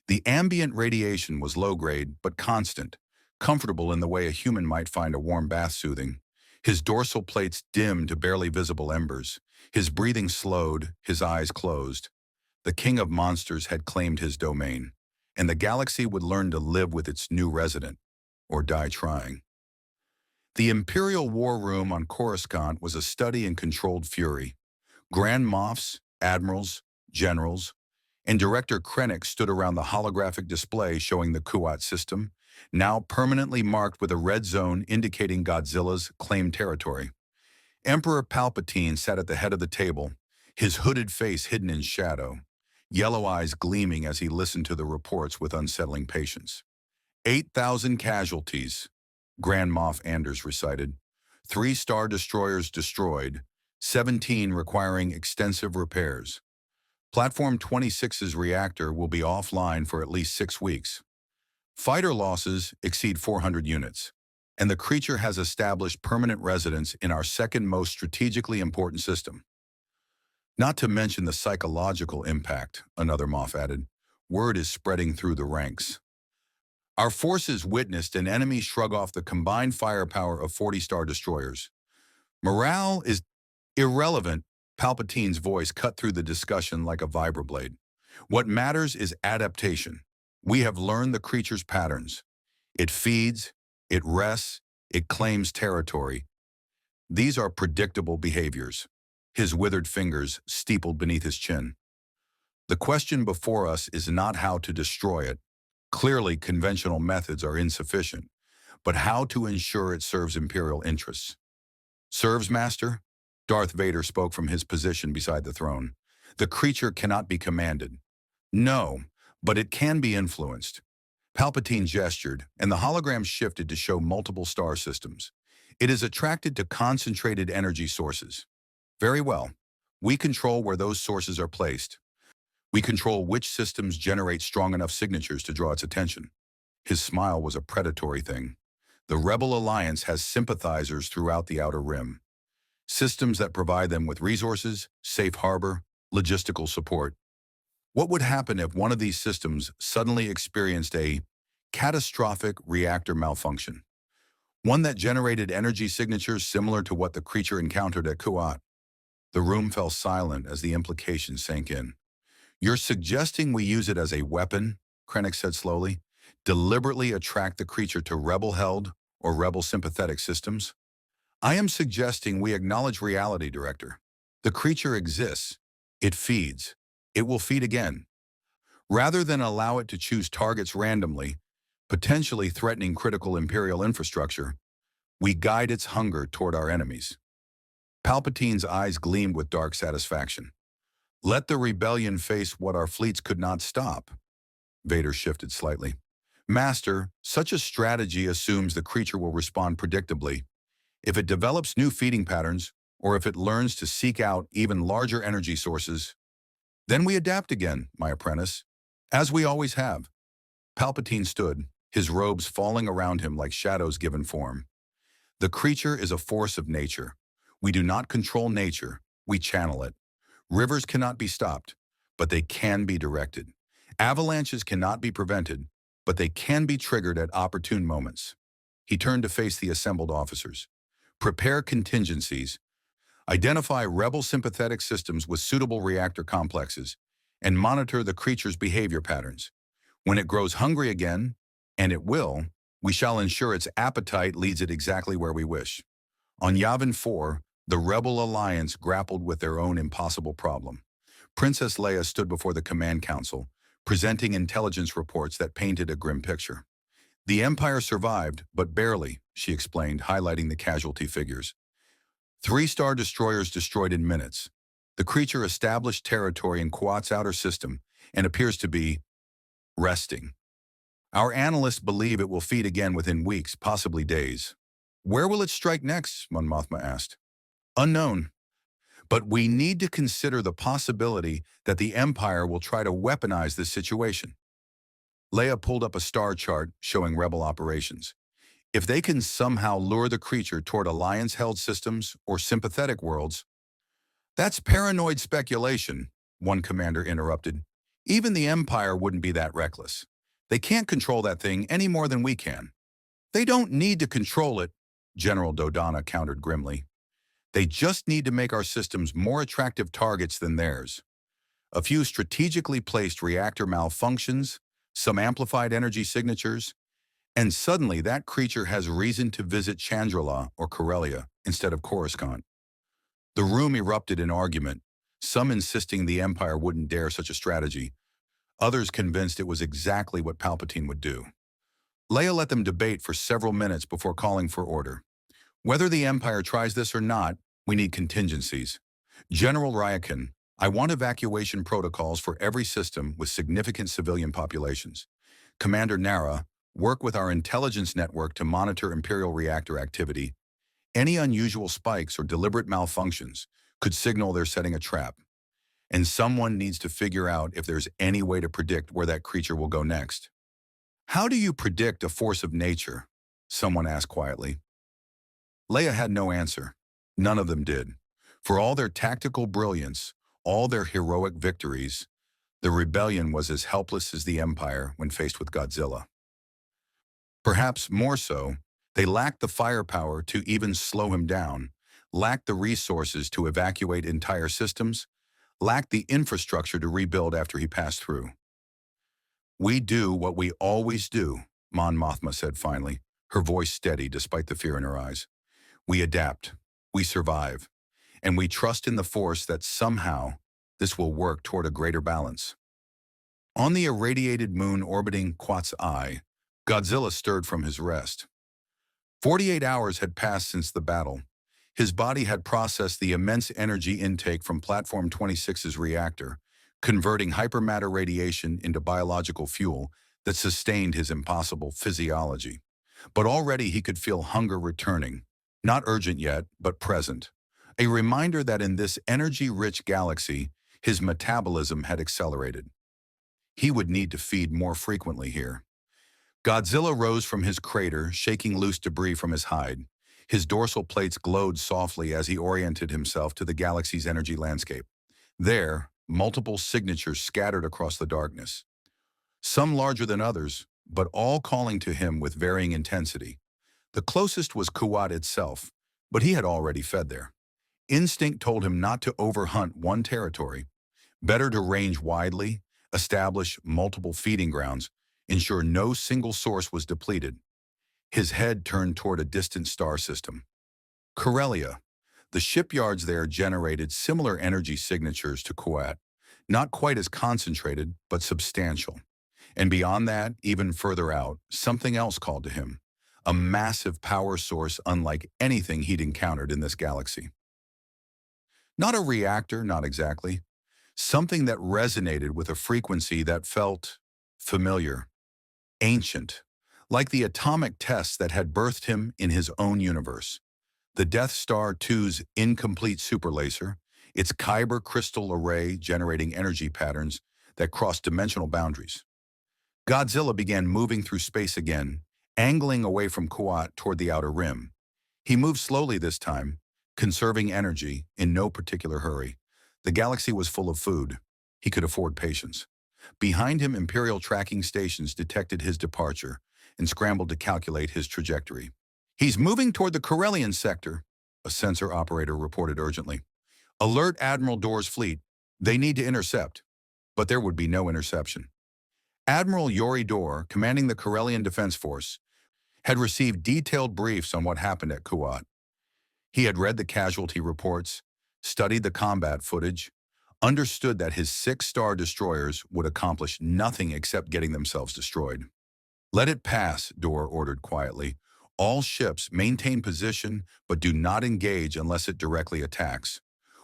The ambient radiation was low-grade but constant, comfortable in the way a human might find a warm bath soothing. His dorsal plates dimmed to barely visible embers. His breathing slowed, his eyes closed. The king of monsters had claimed his domain, and the galaxy would learn to live with its new resident, or die trying. The Imperial War Room on Coruscant was a study in controlled fury. Grand Moffs, admirals, generals, and Director Krennic stood around the holographic display showing the Kuat system, now permanently marked with a red zone indicating Godzilla's claimed territory. Emperor Palpatine sat at the head of the table, his hooded face hidden in shadow, yellow eyes gleaming as he listened to the reports with unsettling patience. 8,000 casualties, Grand Moff Anders recited. 3-star destroyers destroyed, 17 requiring extensive repairs. Platform 26's reactor will be offline for at least 6 weeks. Fighter losses exceed 400 units, and the creature has established permanent residence in our second most strategically important system. Not to mention the psychological impact, another Moff added. Word is spreading through the ranks. Our forces witnessed an enemy shrug off the combined firepower of 40-star destroyers. Morale is irrelevant. Palpatine's voice cut through the discussion like a vibroblade. What matters is adaptation. We have learned the creature's patterns. It feeds, it rests, it claims territory. These are predictable behaviors. His withered fingers steepled beneath his chin. The question before us is not how to destroy it. Clearly, conventional methods are insufficient, but how to ensure it serves Imperial interests. Serves, Master? Darth Vader spoke from his position beside the throne. The creature cannot be commanded. No, but it can be influenced. Palpatine gestured, and the hologram shifted to show multiple star systems. It is attracted to concentrated energy sources. Very well. We control where those sources are placed. We control which systems generate strong enough signatures to draw its attention. His smile was a predatory thing. The Rebel Alliance has sympathizers throughout the Outer Rim. Systems that provide them with resources, safe harbor, logistical support. What would happen if one of these systems suddenly experienced a catastrophic reactor malfunction? One that generated energy signatures similar to what the creature encountered at Kuat. The room fell silent as the implications sank in. You're suggesting we use it as a weapon, Krennic said slowly, deliberately attract the creature to rebel-held or rebel-sympathetic systems? I am suggesting we acknowledge reality, Director. The creature exists. It feeds. It will feed again. Rather than allow it to choose targets randomly, potentially threatening critical Imperial infrastructure, we guide its hunger toward our enemies. Palpatine's eyes gleamed with dark satisfaction. Let the rebellion face what our fleets could not stop. Vader shifted slightly. Master, such a strategy assumes the creature will respond predictably. If it develops new feeding patterns, or if it learns to seek out even larger energy sources, then we adapt again, my apprentice, as we always have. Palpatine stood, his robes falling around him like shadows given form. The creature is a force of nature. We do not control nature, we channel it. Rivers cannot be stopped, but they can be directed. Avalanches cannot be prevented, but they can be triggered at opportune moments. He turned to face the assembled officers. Prepare contingencies. Identify rebel sympathetic systems with suitable reactor complexes, and monitor the creature's behavior patterns. When it grows hungry again, and it will, we shall ensure its appetite leads it exactly where we wish. On Yavin 4, the Rebel Alliance grappled with their own impossible problem. Princess Leia stood before the Command Council, presenting intelligence reports that painted a grim picture. The Empire survived, but barely, she explained, highlighting the casualty figures. 3-star destroyers destroyed in minutes. The creature established territory in Kuat's outer system and appears to be resting. Our analysts believe it will feed again within weeks, possibly days. Where will it strike next? Mon Mothma asked. Unknown. But we need to consider the possibility that the Empire will try to weaponize this situation. Leia pulled up a star chart showing rebel operations. If they can somehow lure the creature toward Alliance-held systems or sympathetic worlds, that's paranoid speculation, one commander interrupted. Even the Empire wouldn't be that reckless. They can't control that thing any more than we can. They don't need to control it, General Dodonna countered grimly. They just need to make our systems more attractive targets than theirs. A few strategically placed reactor malfunctions, some amplified energy signatures, And suddenly that creature has reason to visit Chandrila or Corellia instead of Coruscant. The room erupted in argument, some insisting the Empire wouldn't dare such a strategy, others convinced it was exactly what Palpatine would do. Leia let them debate for several minutes before calling for order. Whether the Empire tries this or not, we need contingencies. General Ryakan, I want evacuation protocols for every system with significant civilian populations. Commander Nara, work with our intelligence network to monitor Imperial reactor activity. Any unusual spikes or deliberate malfunctions could signal they're setting a trap. And someone needs to figure out if there's any way to predict where that creature will go next. How do you predict a force of nature? Someone asked quietly. Leia had no answer. None of them did. For all their tactical brilliance, all their heroic victories, the rebellion was as helpless as the Empire when faced with Godzilla. Perhaps more so, they lacked the firepower to even slow him down, lacked the resources to evacuate entire systems, lacked the infrastructure to rebuild after he passed through. We do what we always do, Mon Mothma said finally, her voice steady despite the fear in her eyes. We adapt, we survive, and we trust in the Force that somehow this will work toward a greater balance. On the irradiated moon orbiting Quat's Eye, Godzilla stirred from his rest. 48 hours had passed since the battle. His body had processed the immense energy intake from Platform 26's reactor, converting hypermatter radiation into biological fuel that sustained his impossible physiology. But already he could feel hunger returning, not urgent yet, but present. A reminder that in this energy-rich galaxy, his metabolism had accelerated. He would need to feed more frequently here. Godzilla rose from his crater, shaking loose debris from his hide. His dorsal plates glowed softly as he oriented himself to the galaxy's energy landscape. There, multiple signatures scattered across the darkness. Some larger than others, but all calling to him with varying intensity. The closest was Kuat itself, but he had already fed there. Instinct told him not to overhunt one territory. Better to range widely, establish multiple feeding grounds, ensure no single source was depleted. His head turned toward a distant star system. Corellia. The shipyards there generated similar energy signatures to Kuat, not quite as concentrated, but substantial. And beyond that, even further out, something else called to him. A massive power source unlike anything he'd encountered in this galaxy. Not a reactor, not exactly. Something that resonated with a frequency that felt familiar, ancient, like the atomic tests that had birthed him in his own universe. The Death Star 2's incomplete superlaser, its Kyber crystal array generating energy patterns that crossed dimensional boundaries. Godzilla began moving through space again, angling away from Kuat toward the outer rim. He moved slowly this time, conserving energy in no particular hurry. The galaxy was full of food. He could afford patience. Behind him, Imperial tracking stations detected his departure and scrambled to calculate his trajectory. He's moving toward the Corellian sector, a sensor operator reported urgently. Alert Admiral Dorr's fleet. They need to intercept. But there would be no interception. Admiral Yori Dorr, commanding the Corellian Defense Force, had received detailed briefs on what happened at Kuat. He had read the casualty reports, studied the combat footage, understood that his 6-star destroyers would accomplish nothing except getting themselves destroyed. Let it pass, Dorr ordered quietly. All ships maintain position, but do not engage unless it directly attacks.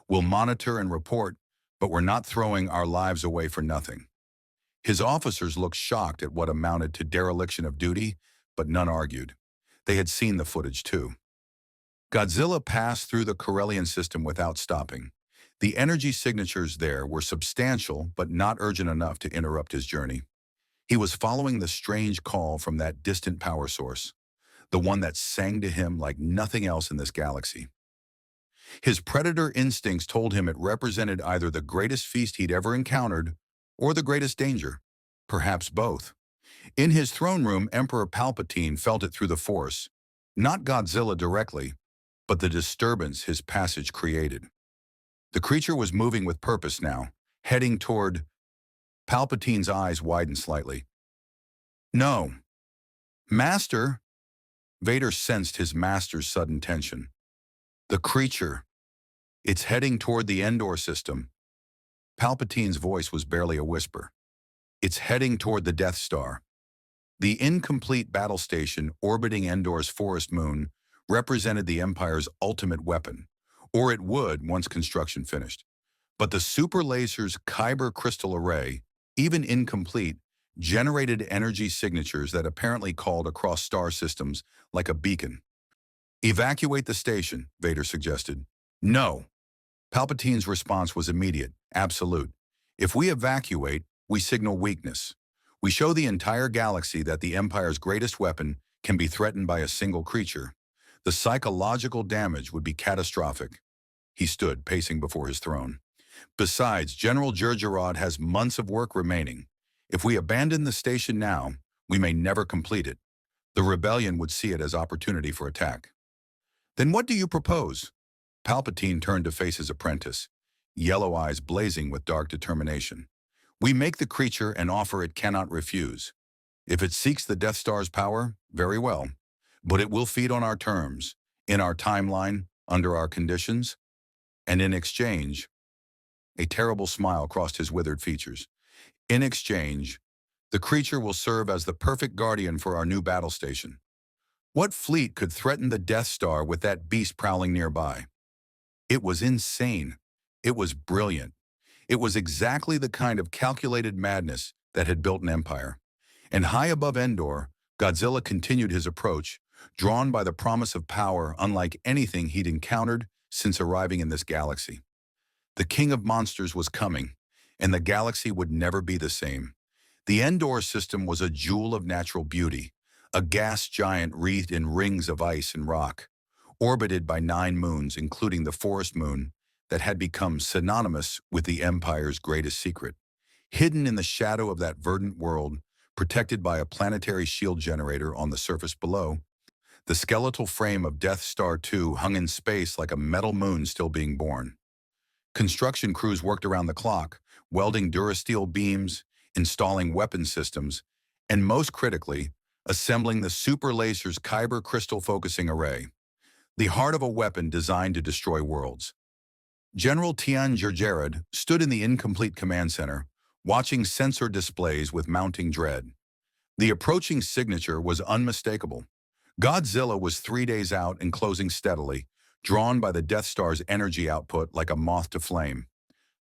We'll monitor and report, but we're not throwing our lives away for nothing. His officers looked shocked at what amounted to dereliction of duty, but none argued. They had seen the footage too. Godzilla passed through the Corellian system without stopping. The energy signatures there were substantial, but not urgent enough to interrupt his journey. He was following the strange call from that distant power source, the one that sang to him like nothing else in this galaxy. His predator instincts told him it represented either the greatest feast he'd ever encountered or the greatest danger, perhaps both. In his throne room, Emperor Palpatine felt it through the Force, not Godzilla directly, but the disturbance his passage created. The creature was moving with purpose now, heading toward... Palpatine's eyes widened slightly. No. Master, Vader sensed his master's sudden tension. The creature, it's heading toward the Endor system. Palpatine's voice was barely a whisper. It's heading toward the Death Star. The incomplete battle station orbiting Endor's forest moon represented the Empire's ultimate weapon, or it would once construction finished. But the super laser's Kyber crystal array, even incomplete, generated energy signatures that apparently called across star systems like a beacon. Evacuate the station, Vader suggested. No. Palpatine's response was immediate, absolute. If we evacuate, we signal weakness. We show the entire galaxy that the Empire's greatest weapon can be threatened by a single creature. The psychological damage would be catastrophic. He stood, pacing before his throne. Besides, General Jerjerrod has months of work remaining. If we abandon the station now, we may never complete it. The rebellion would see it as opportunity for attack. Then what do you propose? Palpatine turned to face his apprentice, yellow eyes blazing with dark determination. We make the creature an offer it cannot refuse. If it seeks the Death Star's power, very well. But it will feed on our terms, in our timeline, under our conditions. And in exchange, a terrible smile crossed his withered features. In exchange, the creature will serve as the perfect guardian for our new battle station. What fleet could threaten the Death Star with that beast prowling nearby? It was insane. It was brilliant. It was exactly the kind of calculated madness that had built an empire. And high above Endor, Godzilla continued his approach, drawn by the promise of power unlike anything he'd encountered since arriving in this galaxy. The king of monsters was coming, and the galaxy would never be the same. The Endor system was a jewel of natural beauty, a gas giant wreathed in rings of ice and rock, orbited by 9 moons, including the forest moon, that had become synonymous with the Empire's greatest secret. Hidden in the shadow of that verdant world, protected by a planetary shield generator on the surface below, the skeletal frame of Death Star 2 hung in space like a metal moon still being born. Construction crews worked around the clock, welding durasteel beams, installing weapon systems, and most critically, assembling the super laser's Kyber crystal focusing array, the heart of a weapon designed to destroy worlds. General Tian Jerjerrod stood in the incomplete command center, watching sensor displays with mounting dread. The approaching signature was unmistakable. Godzilla was 3 days out and closing steadily, drawn by the Death Star's energy output like a moth to flame.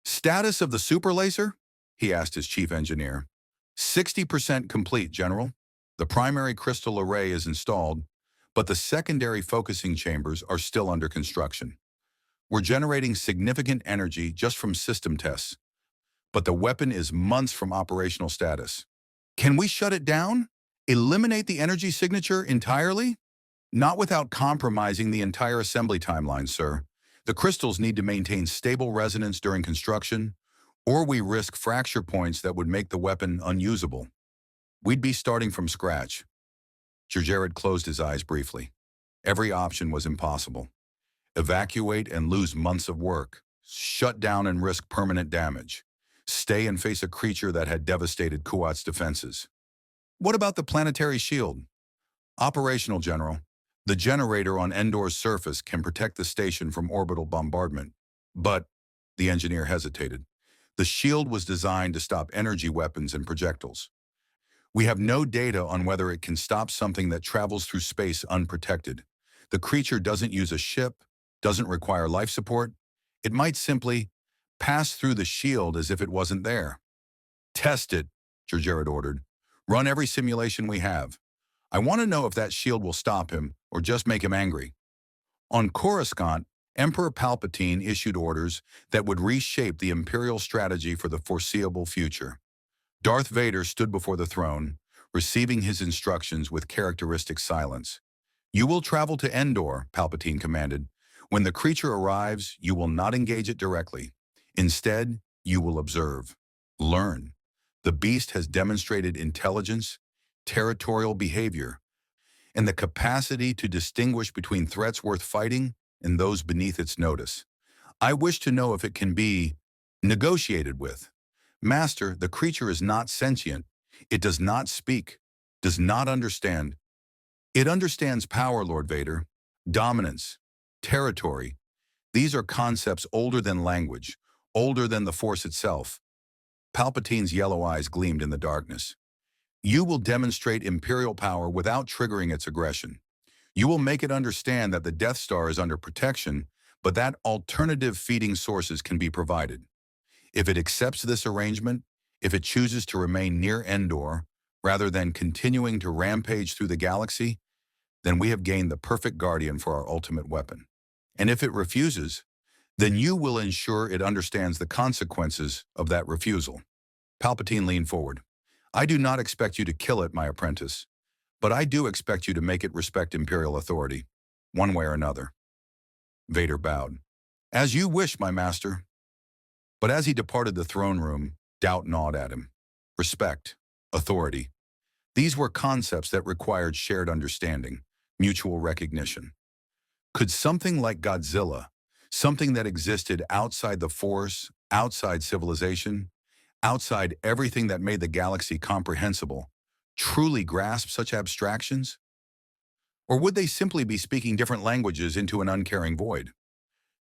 Status of the super laser? He asked his chief engineer. 60% complete, General. The primary crystal array is installed, but the secondary focusing chambers are still under construction. We're generating significant energy just from system tests, but the weapon is months from operational status. Can we shut it down? Eliminate the energy signature entirely? Not without compromising the entire assembly timeline, sir. The crystals need to maintain stable resonance during construction, or we risk fracture points that would make the weapon unusable. We'd be starting from scratch. Jerjerrod closed his eyes briefly. Every option was impossible. Evacuate and lose months of work. Shut down and risk permanent damage. Stay and face a creature that had devastated Kuat's defenses. What about the planetary shield? Operational, General. The generator on Endor's surface can protect the station from orbital bombardment. But, the engineer hesitated, the shield was designed to stop energy weapons and projectiles. We have no data on whether it can stop something that travels through space unprotected. The creature doesn't use a ship, doesn't require life support. It might simply pass through the shield as if it wasn't there. Test it, Jerjerrod ordered. Run every simulation we have. I want to know if that shield will stop him or just make him angry. On Coruscant, Emperor Palpatine issued orders that would reshape the Imperial strategy for the foreseeable future. Darth Vader stood before the throne, receiving his instructions with characteristic silence. You will travel to Endor, Palpatine commanded. When the creature arrives, you will not engage it directly. Instead, you will observe. Learn. The beast has demonstrated intelligence, territorial behavior, and the capacity to distinguish between threats worth fighting and those beneath its notice. I wish to know if it can be negotiated with. Master, the creature is not sentient. It does not speak, does not understand, It understands power, Lord Vader. Dominance, territory. These are concepts older than language, older than the Force itself. Palpatine's yellow eyes gleamed in the darkness. You will demonstrate Imperial power without triggering its aggression. You will make it understand that the Death Star is under protection, but that alternative feeding sources can be provided. If it accepts this arrangement, if it chooses to remain near Endor, rather than continuing to rampage through the galaxy, then we have gained the perfect guardian for our ultimate weapon. And if it refuses, then you will ensure it understands the consequences of that refusal. Palpatine leaned forward. I do not expect you to kill it, my apprentice, but I do expect you to make it respect Imperial authority, one way or another. Vader bowed. As you wish, my master. But as he departed the throne room, doubt gnawed at him. Respect, authority. These were concepts that required shared understanding, mutual recognition. Could something like Godzilla, something that existed outside the Force, outside civilization, outside everything that made the galaxy comprehensible, truly grasp such abstractions? Or would they simply be speaking different languages into an uncaring void?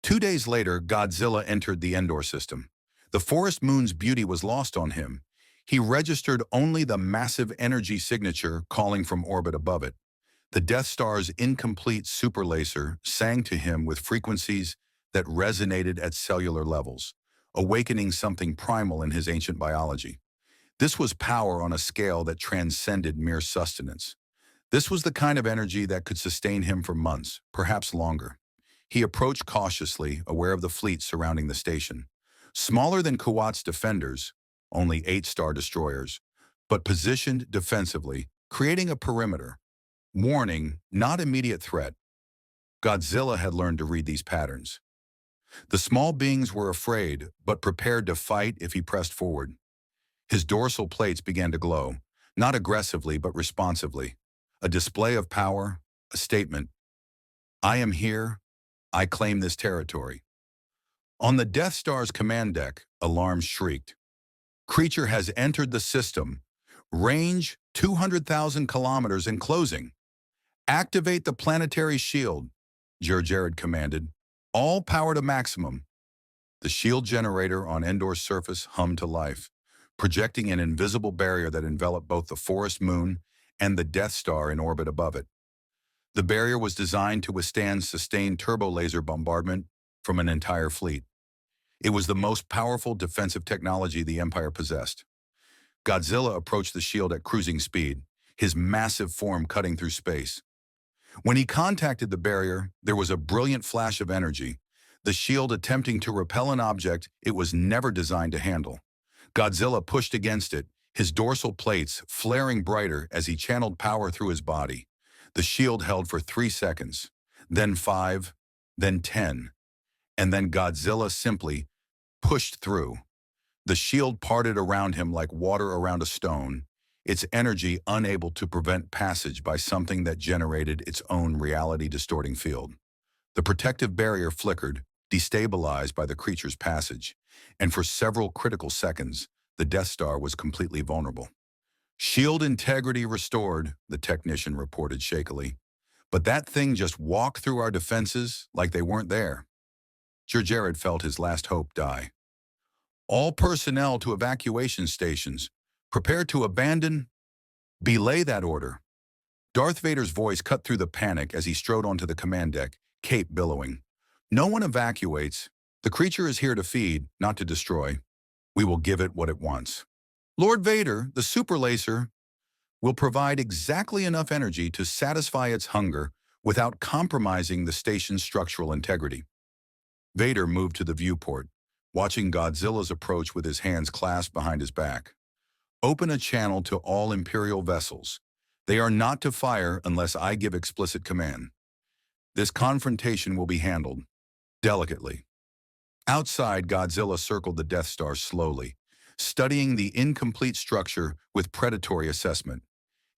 2 days later, Godzilla entered the Endor system. The forest moon's beauty was lost on him. He registered only the massive energy signature calling from orbit above it. The Death Star's incomplete superlaser sang to him with frequencies that resonated at cellular levels, awakening something primal in his ancient biology. This was power on a scale that transcended mere sustenance. This was the kind of energy that could sustain him for months, perhaps longer. He approached cautiously, aware of the fleet surrounding the station. Smaller than Kuwat's defenders, only 8-star destroyers, but positioned defensively, creating a perimeter. Warning, not immediate threat. Godzilla had learned to read these patterns. The small beings were afraid, but prepared to fight if he pressed forward. His dorsal plates began to glow, not aggressively but responsively. A display of power, a statement. I am here. I claim this territory. On the Death Star's command deck, alarms shrieked. Creature has entered the system. Range 200,000 kilometers and closing. Activate the planetary shield, Jared commanded. All power to maximum. The shield generator on Endor's surface hummed to life, projecting an invisible barrier that enveloped both the forest moon and the Death Star in orbit above it. The barrier was designed to withstand sustained turbo-laser bombardment from an entire fleet. It was the most powerful defensive technology the Empire possessed. Godzilla approached the shield at cruising speed, his massive form cutting through space. When he contacted the barrier, there was a brilliant flash of energy, the shield attempting to repel an object it was never designed to handle. Godzilla pushed against it, his dorsal plates flaring brighter as he channeled power through his body. The shield held for 3 seconds, then 5, then 10, and then Godzilla simply pushed through. The shield parted around him like water around a stone, its energy unable to prevent passage by something that generated its own reality-distorting field. The protective barrier flickered, destabilized by the creature's passage, and for several critical seconds, the Death Star was completely vulnerable. Shield integrity restored, the technician reported shakily. But that thing just walked through our defenses like they weren't there. Jared felt his last hope die. All personnel to evacuation stations. Prepare to abandon. Belay that order. Darth Vader's voice cut through the panic as he strode onto the command deck, cape billowing. No one evacuates. The creature is here to feed, not to destroy. We will give it what it wants. Lord Vader, the superlaser, will provide exactly enough energy to satisfy its hunger without compromising the station's structural integrity. Vader moved to the viewport, watching Godzilla's approach with his hands clasped behind his back. Open a channel to all Imperial vessels. They are not to fire unless I give explicit command. This confrontation will be handled delicately. Outside, Godzilla circled the Death Star slowly, studying the incomplete structure with predatory assessment.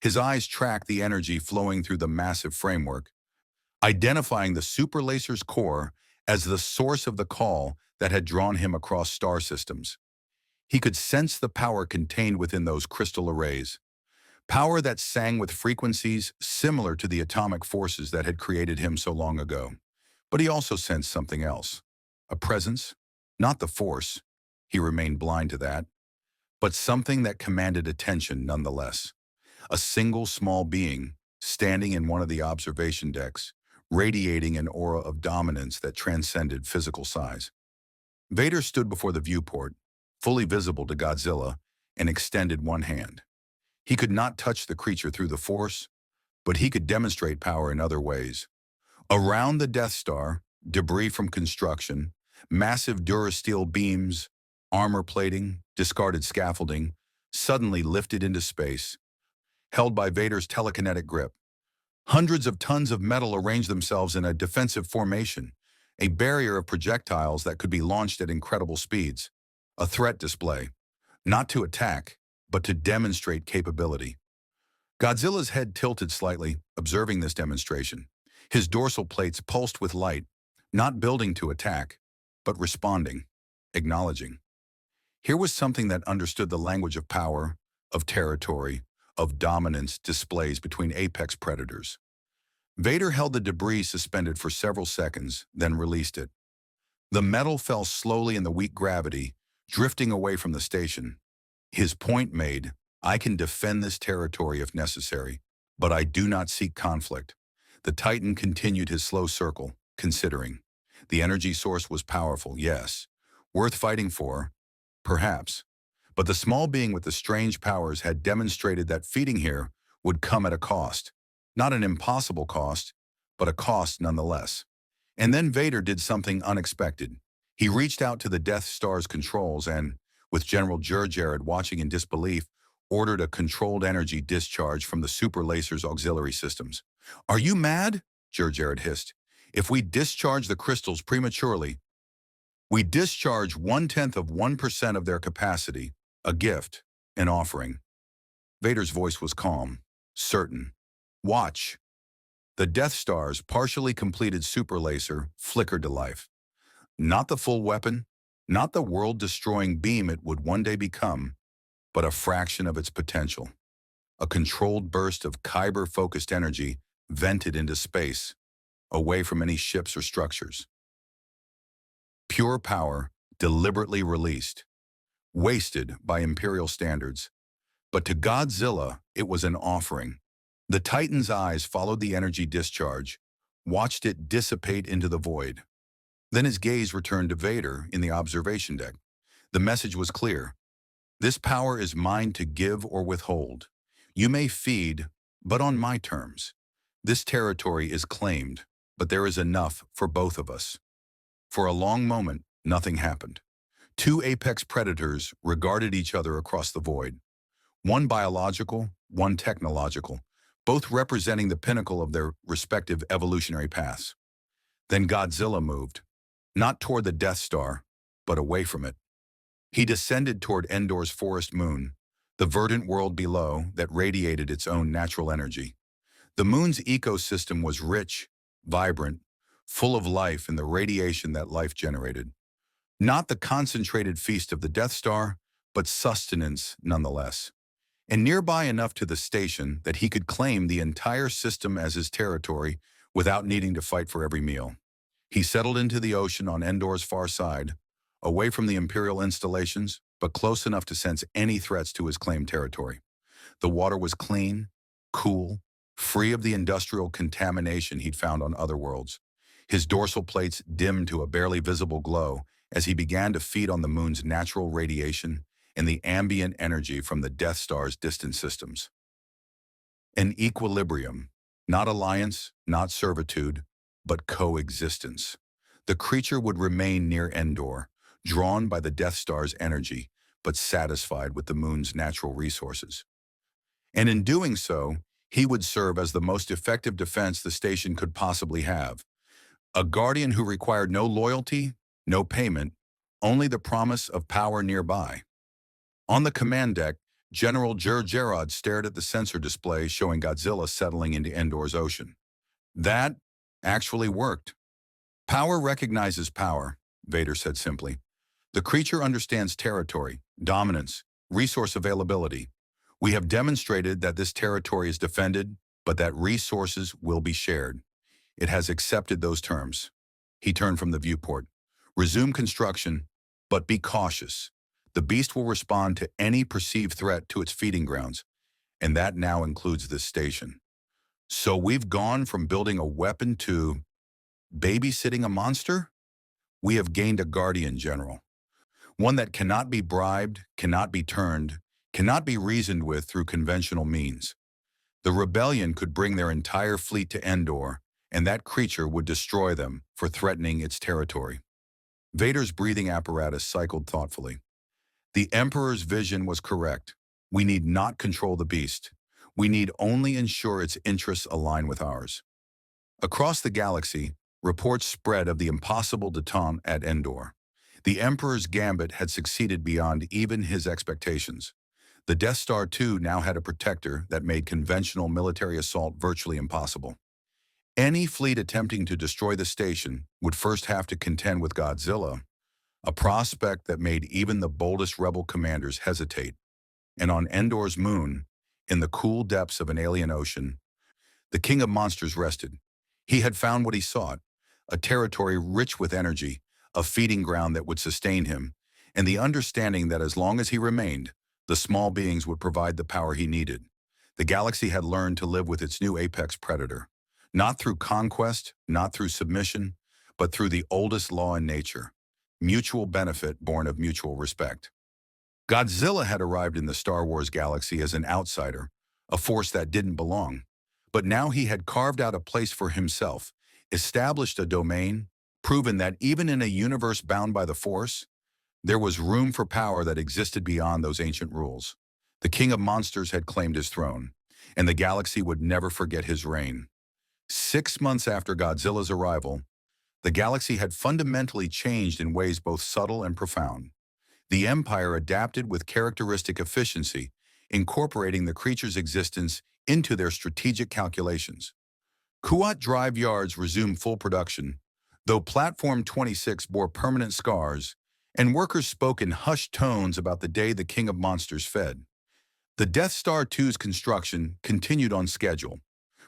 His eyes tracked the energy flowing through the massive framework, identifying the superlaser's core as the source of the call that had drawn him across star systems. He could sense the power contained within those crystal arrays. Power that sang with frequencies similar to the atomic forces that had created him so long ago. But he also sensed something else. A presence, not the force, he remained blind to that, but something that commanded attention nonetheless. A single small being, standing in one of the observation decks, radiating an aura of dominance that transcended physical size. Vader stood before the viewport, fully visible to Godzilla, and extended one hand. He could not touch the creature through the Force, but he could demonstrate power in other ways. Around the Death Star, debris from construction, massive Durasteel beams, armor plating, discarded scaffolding, suddenly lifted into space, held by Vader's telekinetic grip. Hundreds of tons of metal arranged themselves in a defensive formation, a barrier of projectiles that could be launched at incredible speeds. A threat display, not to attack, but to demonstrate capability. Godzilla's head tilted slightly, observing this demonstration. His dorsal plates pulsed with light, not building to attack, but responding, acknowledging. Here was something that understood the language of power, of territory, of dominance displays between apex predators. Vader held the debris suspended for several seconds, then released it. The metal fell slowly in the weak gravity, drifting away from the station. His point made, I can defend this territory if necessary, but I do not seek conflict. The Titan continued his slow circle, considering. The energy source was powerful, yes. Worth fighting for, perhaps. But the small being with the strange powers had demonstrated that feeding here would come at a cost. Not an impossible cost, but a cost nonetheless. And then Vader did something unexpected. He reached out to the Death Star's controls and, with General Jared watching in disbelief, ordered a controlled energy discharge from the super laser's auxiliary systems. Are you mad? Jared hissed. If we discharge the crystals prematurely, we discharge 0.1% of their capacity, a gift, an offering. Vader's voice was calm, certain. Watch. The Death Star's partially completed super laser flickered to life. Not the full weapon, not the world-destroying beam it would one day become, but a fraction of its potential. A controlled burst of kyber-focused energy vented into space, away from any ships or structures. Pure power, deliberately released, wasted by Imperial standards. But to Godzilla, it was an offering. The Titan's eyes followed the energy discharge, watched it dissipate into the void. Then his gaze returned to Vader in the observation deck. The message was clear. This power is mine to give or withhold. You may feed, but on my terms. This territory is claimed, but there is enough for both of us. For a long moment, nothing happened. Two apex predators regarded each other across the void. One biological, one technological, both representing the pinnacle of their respective evolutionary paths. Then Godzilla moved, not toward the Death Star, but away from it. He descended toward Endor's forest moon, the verdant world below that radiated its own natural energy. The moon's ecosystem was rich, vibrant, full of life in the radiation that life generated. Not the concentrated feast of the Death Star, but sustenance nonetheless. And nearby enough to the station that he could claim the entire system as his territory without needing to fight for every meal. He settled into the ocean on Endor's far side, away from the Imperial installations, but close enough to sense any threats to his claimed territory. The water was clean, cool, free of the industrial contamination he'd found on other worlds. His dorsal plates dimmed to a barely visible glow as he began to feed on the moon's natural radiation and the ambient energy from the Death Star's distant systems. An equilibrium, not alliance, not servitude, but coexistence. The creature would remain near Endor, drawn by the Death Star's energy, but satisfied with the moon's natural resources. And in doing so, he would serve as the most effective defense the station could possibly have. A guardian who required no loyalty, no payment, only the promise of power nearby. On the command deck, General Jared stared at the sensor display showing Godzilla settling into Endor's ocean. That actually worked. Power recognizes power, Vader said simply. The creature understands territory, dominance, resource availability. We have demonstrated that this territory is defended, but that resources will be shared. It has accepted those terms. He turned from the viewport. Resume construction, but be cautious. The beast will respond to any perceived threat to its feeding grounds, and that now includes this station. So we've gone from building a weapon to babysitting a monster? We have gained a guardian general. One that cannot be bribed, cannot be turned, cannot be reasoned with through conventional means. The rebellion could bring their entire fleet to Endor, and that creature would destroy them for threatening its territory. Vader's breathing apparatus cycled thoughtfully. The Emperor's vision was correct. We need not control the beast. We need only ensure its interests align with ours. Across the galaxy, reports spread of the impossible detente at Endor. The Emperor's gambit had succeeded beyond even his expectations. The Death Star 2 now had a protector that made conventional military assault virtually impossible. Any fleet attempting to destroy the station would first have to contend with Godzilla, a prospect that made even the boldest rebel commanders hesitate. And on Endor's moon, in the cool depths of an alien ocean, the king of monsters rested. He had found what he sought, a territory rich with energy, a feeding ground that would sustain him, and the understanding that as long as he remained, the small beings would provide the power he needed. The galaxy had learned to live with its new apex predator, not through conquest, not through submission, but through the oldest law in nature, mutual benefit born of mutual respect. Godzilla had arrived in the Star Wars galaxy as an outsider, a force that didn't belong. But now he had carved out a place for himself, established a domain, proven that even in a universe bound by the Force, there was room for power that existed beyond those ancient rules. The king of monsters had claimed his throne, and the galaxy would never forget his reign. 6 months after Godzilla's arrival, the galaxy had fundamentally changed in ways both subtle and profound. The Empire adapted with characteristic efficiency, incorporating the creature's existence into their strategic calculations. Kuat drive yards resumed full production, though Platform 26 bore permanent scars, and workers spoke in hushed tones about the day the King of Monsters fed. The Death Star 2's construction continued on schedule,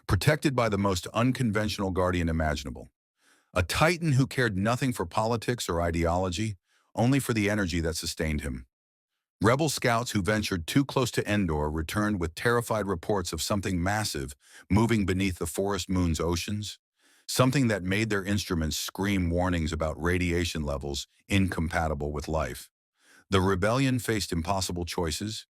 protected by the most unconventional guardian imaginable. A titan who cared nothing for politics or ideology, only for the energy that sustained him. Rebel scouts who ventured too close to Endor returned with terrified reports of something massive moving beneath the forest moon's oceans, something that made their instruments scream warnings about radiation levels incompatible with life. The rebellion faced impossible choices.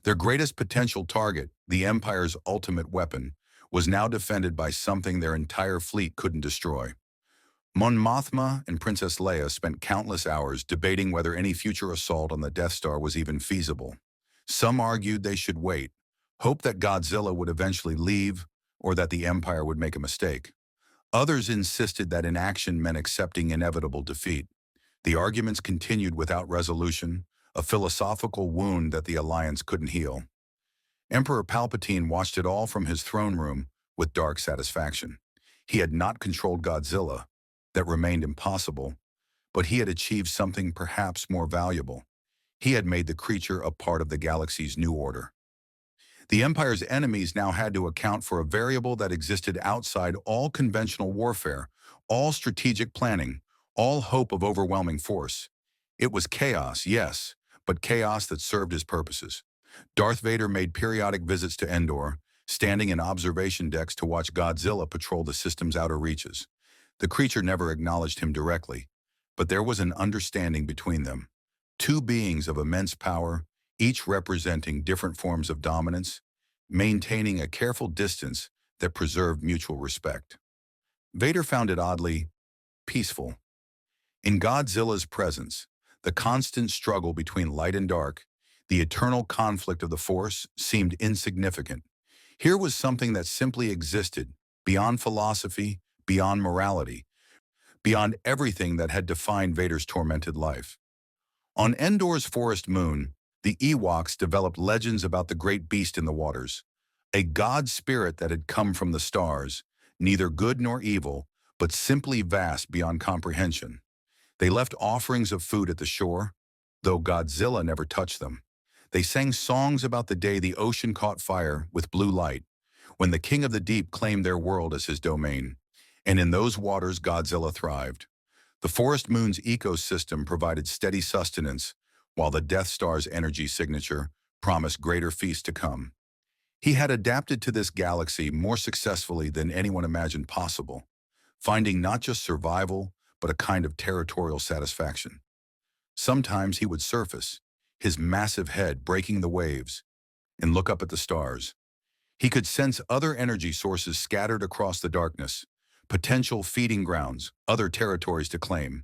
Their greatest potential target, the Empire's ultimate weapon, was now defended by something their entire fleet couldn't destroy. Mon Mothma and Princess Leia spent countless hours debating whether any future assault on the Death Star was even feasible. Some argued they should wait, hope that Godzilla would eventually leave, or that the Empire would make a mistake. Others insisted that inaction meant accepting inevitable defeat. The arguments continued without resolution, a philosophical wound that the Alliance couldn't heal. Emperor Palpatine watched it all from his throne room with dark satisfaction. He had not controlled Godzilla. That remained impossible, but he had achieved something perhaps more valuable. He had made the creature a part of the galaxy's new order. The Empire's enemies now had to account for a variable that existed outside all conventional warfare, all strategic planning, all hope of overwhelming force. It was chaos, yes, but chaos that served his purposes. Darth Vader made periodic visits to Endor, standing in observation decks to watch Godzilla patrol the system's outer reaches. The creature never acknowledged him directly, but there was an understanding between them. Two beings of immense power, each representing different forms of dominance, maintaining a careful distance that preserved mutual respect. Vader found it oddly peaceful. In Godzilla's presence, the constant struggle between light and dark, the eternal conflict of the Force, seemed insignificant. Here was something that simply existed, beyond philosophy, beyond morality, beyond everything that had defined Vader's tormented life. On Endor's forest moon, the Ewoks developed legends about the great beast in the waters, a god spirit that had come from the stars, neither good nor evil, but simply vast beyond comprehension. They left offerings of food at the shore, though Godzilla never touched them. They sang songs about the day the ocean caught fire with blue light, when the king of the deep claimed their world as his domain. And in those waters, Godzilla thrived. The forest moon's ecosystem provided steady sustenance, while the Death Star's energy signature promised greater feasts to come. He had adapted to this galaxy more successfully than anyone imagined possible, finding not just survival, but a kind of territorial satisfaction. Sometimes he would surface, his massive head breaking the waves, and look up at the stars. He could sense other energy sources scattered across the darkness, potential feeding grounds, other territories to claim.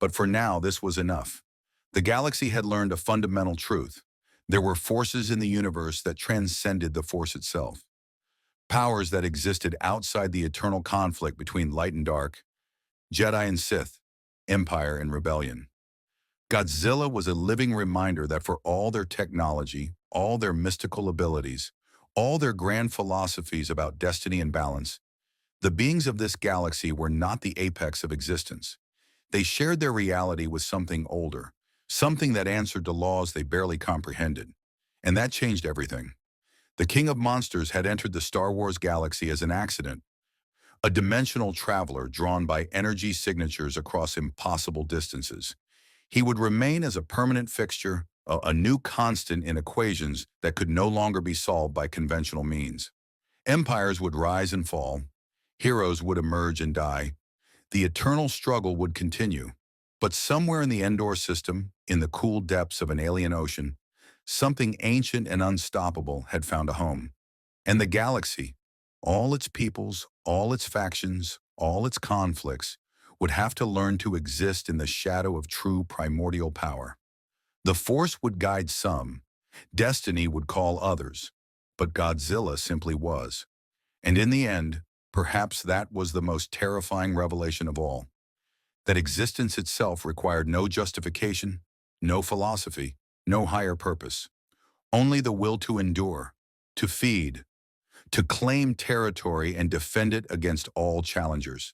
But for now, this was enough. The galaxy had learned a fundamental truth. There were forces in the universe that transcended the force itself. Powers that existed outside the eternal conflict between light and dark, Jedi and Sith, Empire and Rebellion. Godzilla was a living reminder that for all their technology, all their mystical abilities, all their grand philosophies about destiny and balance, the beings of this galaxy were not the apex of existence. They shared their reality with something older, something that answered to laws they barely comprehended. And that changed everything. The King of Monsters had entered the Star Wars galaxy as an accident, a dimensional traveler drawn by energy signatures across impossible distances. He would remain as a permanent fixture, a new constant in equations that could no longer be solved by conventional means. Empires would rise and fall, heroes would emerge and die, the eternal struggle would continue. But somewhere in the Endor system, in the cool depths of an alien ocean, something ancient and unstoppable had found a home. And the galaxy, all its peoples, all its factions, all its conflicts, would have to learn to exist in the shadow of true primordial power. The Force would guide some, destiny would call others, but Godzilla simply was. And in the end, perhaps that was the most terrifying revelation of all, that existence itself required no justification, no philosophy, no higher purpose, only the will to endure, to feed, to claim territory and defend it against all challengers.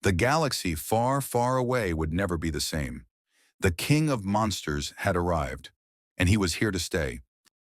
The galaxy far, far away would never be the same. The King of Monsters had arrived, and he was here to stay.